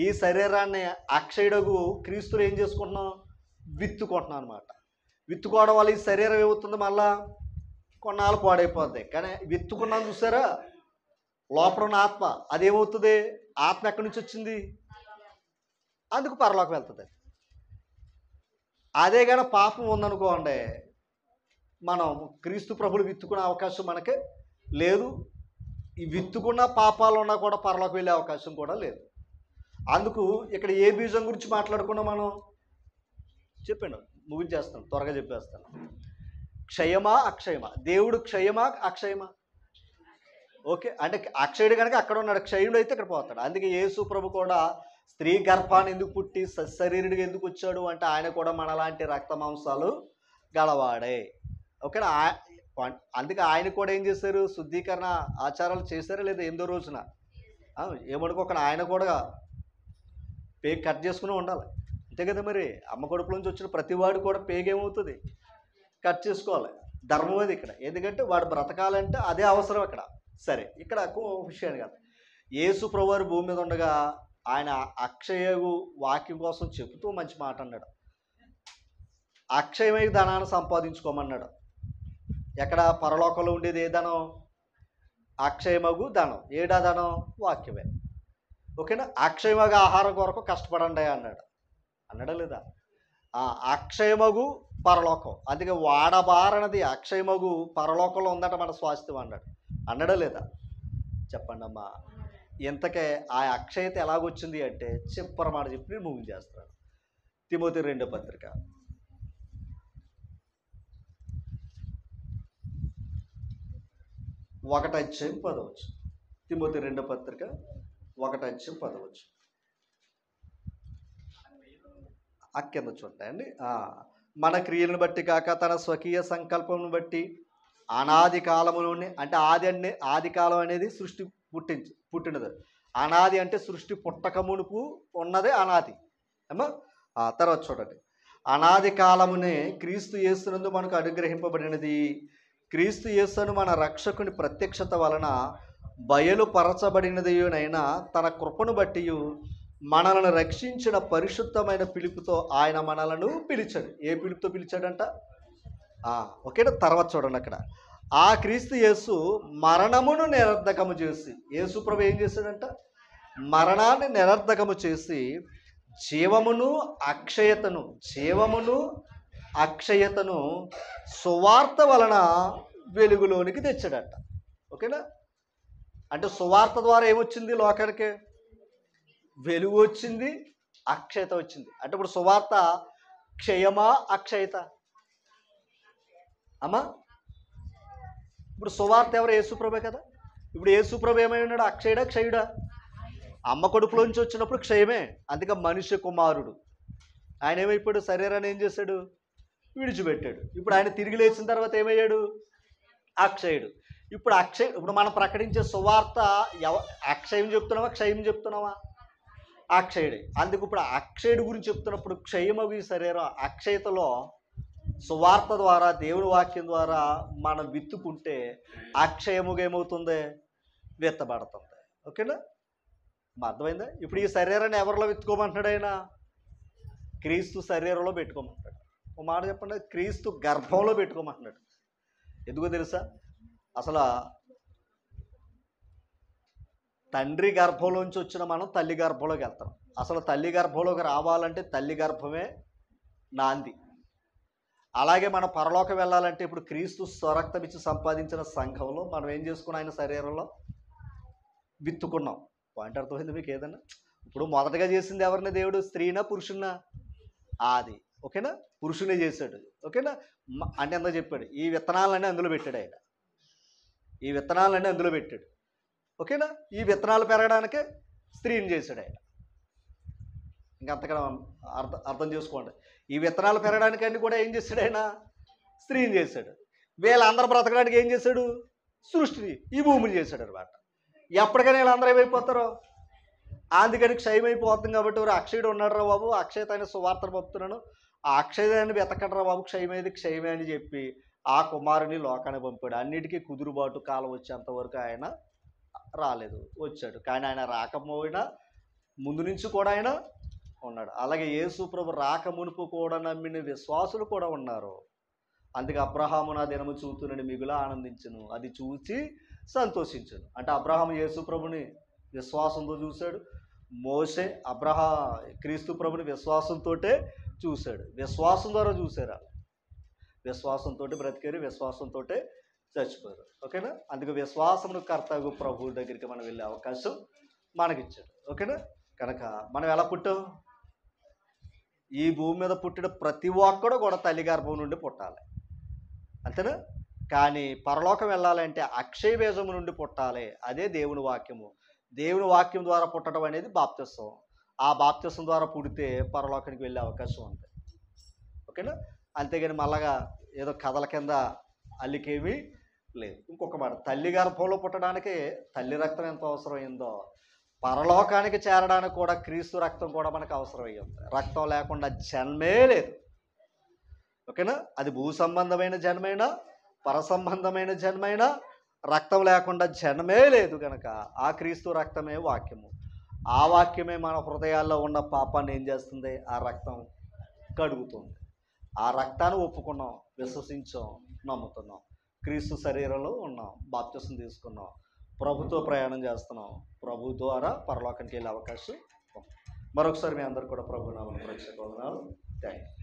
ఈ శరీరాన్ని అక్షయుడగు క్రీస్తులు ఏం చేసుకుంటున్నాం? విత్తుకుంటున్నాం అనమాట. విత్తుకోవడం వల్ల ఈ శరీరం ఏమవుతుంది? మళ్ళా కొన్నాళ్ళు పాడైపోద్ది. కానీ విత్తుకున్నాం చూసారా, లోపల ఉన్న ఆత్మ అదేమవుతుంది? ఆత్మ ఎక్కడి నుంచి వచ్చింది? అందుకు పరలోకం వెళ్తుంది. అదే కానీ పాపం ఉందనుకోండి, మనం క్రీస్తు ప్రభులు విత్తుకునే అవకాశం మనకి లేదు. ఈ విత్తుకున్న పాపాలు ఉన్నా కూడా పరలోకి వెళ్ళే అవకాశం కూడా లేదు. అందుకు ఇక్కడ ఏ బీజం గురించి మాట్లాడుకున్నా మనం చెప్పండి, ముగించేస్తాను, త్వరగా చెప్పేస్తాను. క్షయమా అక్షయమా? దేవుడు క్షయమా అక్షయమా? ఓకే, అంటే అక్షయుడు కనుక అక్కడ ఉన్నాడు, క్షయుడు అయితే ఇక్కడ పోతాడు. అందుకే యేసు ప్రభు కూడా స్త్రీ గర్భాన్ని ఎందుకు పుట్టి సశరీరుడిగా ఎందుకు వచ్చాడు అంటే ఆయన కూడా మనలాంటి రక్త మాంసాలు గలవాడే. ఓకేనా? అందుకే ఆయన కూడా ఏం చేశారు? శుద్ధీకరణ ఆచారాలు చేశారా లేదా? 8వ రోజున ఏమనుకోకుండా ఆయన కూడా పేగు కట్ చేసుకుని ఉండాలి, అంతే కదా? మరి అమ్మ కడుపుల నుంచి వచ్చిన ప్రతివాడు కూడా పేగు ఏమవుతుంది? కట్ చేసుకోవాలి. ధర్మం అది ఇక్కడ. ఎందుకంటే వాడు బ్రతకాలంటే అదే అవసరం ఇక్కడ. సరే, ఇక్కడ విషయాన్ని కాదు, యేసు ప్రభువారు భూమి మీద ఉండగా ఆయన అక్షయగు వాక్యం కోసం చెబుతూ మంచి మాట అన్నాడు. అక్షయమై ధనాన్ని సంపాదించుకోమన్నాడు. ఎక్కడ? పరలోకంలో ఉండేది ఏ ధనం? అక్షయమగు ధనం. ఏడా ధనం? వాక్యమే. ఓకేనా? అక్షయమగు ఆహారం కొరకు కష్టపడండి అన్నాడా లేదా? అక్షయమగు పరలోకం. అందుకే వాడబారనది అక్షయమగు పరలోకంలో ఉందట మన స్వాస్థ్యం అన్నాడా లేదా? చెప్పండి అమ్మా. ఇంతకే ఆ అక్షయత ఎలాగొచ్చింది అంటే చెప్పరమాట చెప్పి నేను ముగించేస్తాను. తిమోతి 2వ పత్రిక 1:10. తిమోతి 2వ పత్రిక 1:10. కింద చూడండి. మన క్రియలను బట్టి కాక తన స్వకీయ సంకల్పం బట్టి అనాది కాలములోనే, అంటే ఆది కాలం అనేది సృష్టి పుట్టినది. అనాది అంటే సృష్టి పుట్టక మునుపు ఉన్నదే అనాది. ఏమో తర్వాత చూడండి. అనాది కాలమునే క్రీస్తు యేసునందు మనకు అనుగ్రహింపబడినది. క్రీస్తు యేసును మన రక్షకుని ప్రత్యక్షత వలన బయలుపరచబడినదినైనా తన కృపను బట్టి మనలను రక్షించిన పరిశుద్ధమైన పిలుపుతో ఆయన మనలను పిలిచాడు. ఏ పిలుపుతో పిలిచాడంట? ఓకేనా? తర్వాత చూడండి అక్కడ. ఆ క్రీస్తు యేసు మరణమును నిరర్ధకము చేసి, యేసు ప్రభు ఏం చేశాడంట? మరణాన్ని నిరర్ధకము చేసి జీవమును అక్షయతను సువార్త వలన వెలుగులోనికి తెచ్చాడట. ఓకేనా? అంటే సువార్త ద్వారా ఏమొచ్చింది లోకానికి? వెలుగు వచ్చింది, అక్షయత వచ్చింది. అంటే ఇప్పుడు సువార్త క్షయమా అక్షయత అమ్మా? ఇప్పుడు సువార్త ఎవరు? యేసుప్రభే కదా. ఇప్పుడు యేసుప్రభు ఏమై ఉన్నాడు? అక్షయుడా క్షయుడా? అమ్మ కడుపులోంచి వచ్చినప్పుడు క్షయమే, అందుకే మనుష్య కుమారుడు. ఆయన ఏమైపోయాడు? శరీరాన్ని ఏం చేశాడు? విడిచిపెట్టాడు. ఇప్పుడు ఆయన తిరిగి లేచిన తర్వాత ఏమయ్యాడు? అక్షయుడు. ఇప్పుడు మనం ప్రకటించే సువార్త అక్షయం చెప్తున్నావా క్షయం చెప్తున్నావా? అక్షయుడే. అందుకు ఇప్పుడు అక్షయుడు గురించి చెప్తున్నప్పుడు క్షయమవి శరీరం అక్షయతలో సువార్త ద్వారా దేవుని వాక్యం ద్వారా మనం విత్తుకుంటే అక్షయముగా ఏమవుతుంది? విత్తబడుతుంది. ఓకేనా? అర్థమైందా? ఇప్పుడు ఈ శరీరాన్ని ఎవరిలో విత్తుకోమంటున్నాడు ఆయన? క్రీస్తు శరీరంలో పెట్టుకోమంటాడు. ఒక మాట చెప్పండి, క్రీస్తు గర్భంలో పెట్టుకోమంటున్నాడు. ఎందుకో తెలుసా? అసలు తండ్రి గర్భంలోంచి వచ్చిన మనం తల్లి గర్భంలోకి వెళ్తాం. అసలు తల్లి గర్భంలోకి రావాలంటే తల్లి గర్భమే నాంది. అలాగే మనం పరలోకం వెళ్ళాలంటే ఇప్పుడు క్రీస్తు స్వరక్తం ఇచ్చి సంపాదించిన సంఘంలో మనం ఏం చేసుకున్నాం? ఆయన శరీరంలో విత్తుకున్నాం. పాయింట్ అర్థమైంది మీకు ఏదన్నా? ఇప్పుడు మొదటగా చేసింది ఎవరిని దేవుడు? స్త్రీనా పురుషున్నా? అది. ఓకేనా? పురుషునే చేశాడు. ఓకేనా? అంటే ఎంత చెప్పాడు? ఈ విత్తనాలన్నీ అందులో పెట్టాడు ఆయన. ఈ విత్తనాలన్నీ అందులో పెట్టాడు. ఓకేనా? ఈ విత్తనాలు పెరగడానికే స్త్రీని చేశాడు ఆయన. ఇంకంతకన్నా అర్థం చేసుకోండి. ఈ విత్తనాలు పెరగడానికి అన్ని కూడా ఏం చేశాడు ఆయన? స్త్రీని చేశాడు. వీళ్ళందరూ బ్రతకడానికి ఏం చేశాడు? సృష్టిని, ఈ భూమిని చేశాడు అనమాట. ఎప్పటికైనా వీళ్ళందరూ ఏమైపోతారో అందుకని క్షయమైపోతుంది. కాబట్టి ఎవరు అక్షయుడు ఉన్నాడు రా బాబు, అక్షయత అయిన సువార్తను పంపుతున్నాను, ఆ అక్షయదాన్ని వెతకడరా బాబు, క్షయమేది క్షయమే అని చెప్పి ఆ కుమారుని లోకాన్ని పంపాడు. అన్నిటికీ కుదురుబాటు కాలం వచ్చేంత వరకు ఆయన రాలేదు, వచ్చాడు. కానీ ఆయన రాకపోయినా ముందు నుంచి కూడా ఆయన ఉన్నాడు. అలాగే యేసు ప్రభు రాక మునుపు కూడా నమ్మిన విశ్వాసులు కూడా ఉన్నారు. అందుకే అబ్రహాము నా దినము చూతునని మిగుల ఆనందించును, అది చూసి సంతోషించును. అంటే అబ్రహాము యేసు ప్రభుని విశ్వాసంతో చూశాడు. మోసే క్రీస్తు ప్రభుని విశ్వాసంతో చూశాడు. విశ్వాసం ద్వారా చూశారు. విశ్వాసంతో బ్రతికారు, విశ్వాసంతో చచ్చిపోయారు. ఓకేనా? అందుకే విశ్వాసమును కర్తవ్య ప్రభువు దగ్గరికి మనం వెళ్ళే అవకాశం మనకిచ్చాడు. ఓకేనా? కనుక మనం ఎలా పుట్టాం? ఈ భూమి మీద పుట్టిన ప్రతి ఒక్కడు కూడా తల్లి గర్భం నుండి పుట్టాలి, అంతేనా? కానీ పరలోకం వెళ్ళాలంటే అక్షయ బీజము నుండి పుట్టాలి. అదే దేవుని వాక్యము. దేవుని వాక్యం ద్వారా పుట్టడం అనేది బాప్తిసం. ఆ బాప్తిసం ద్వారా పుడితే పరలోకానికి వెళ్ళే అవకాశం ఉంది. ఓకేనా? అంతేగాని మళ్ళగా ఏదో కథల కింద అల్లికేమీ లేదు. ఇంకొక మాట, తల్లి గర్భంలో పుట్టడానికి తల్లి రక్తం ఎంత అవసరమైందో పరలోకానికి చేరడానికి కూడా క్రీస్తు రక్తం కూడా మనకు అవసరమయ్యింది. రక్తం లేకుండా జన్మే లేదు. ఓకేనా? అది భూ సంబంధమైన జన్మైనా పరసంబంధమైన జన్మైనా రక్తం లేకుండా జన్మే లేదు. కనుక ఆ క్రీస్తు రక్తమే వాక్యము. ఆ వాక్యమే మన హృదయాల్లో ఉన్న పాపాన్ని ఏం చేస్తుంది? ఆ రక్తం కడుగుతుంది. ఆ రక్తాన్ని ఒప్పుకున్నాం, విశ్వసించాం, నమ్ముతున్నాం, క్రీస్తు శరీరంలో ఉన్నాం, బాప్తిసం తీసుకున్నాం, ప్రభుతో ప్రయాణం చేస్తున్నాం. ప్రభు ద్వారా పరలోకానికి వెళ్ళే అవకాశం. మరొకసారి మీ అందరూ కూడా ప్రభు నామమున ప్రత్యేక వందనాలు. థాంక్యూ.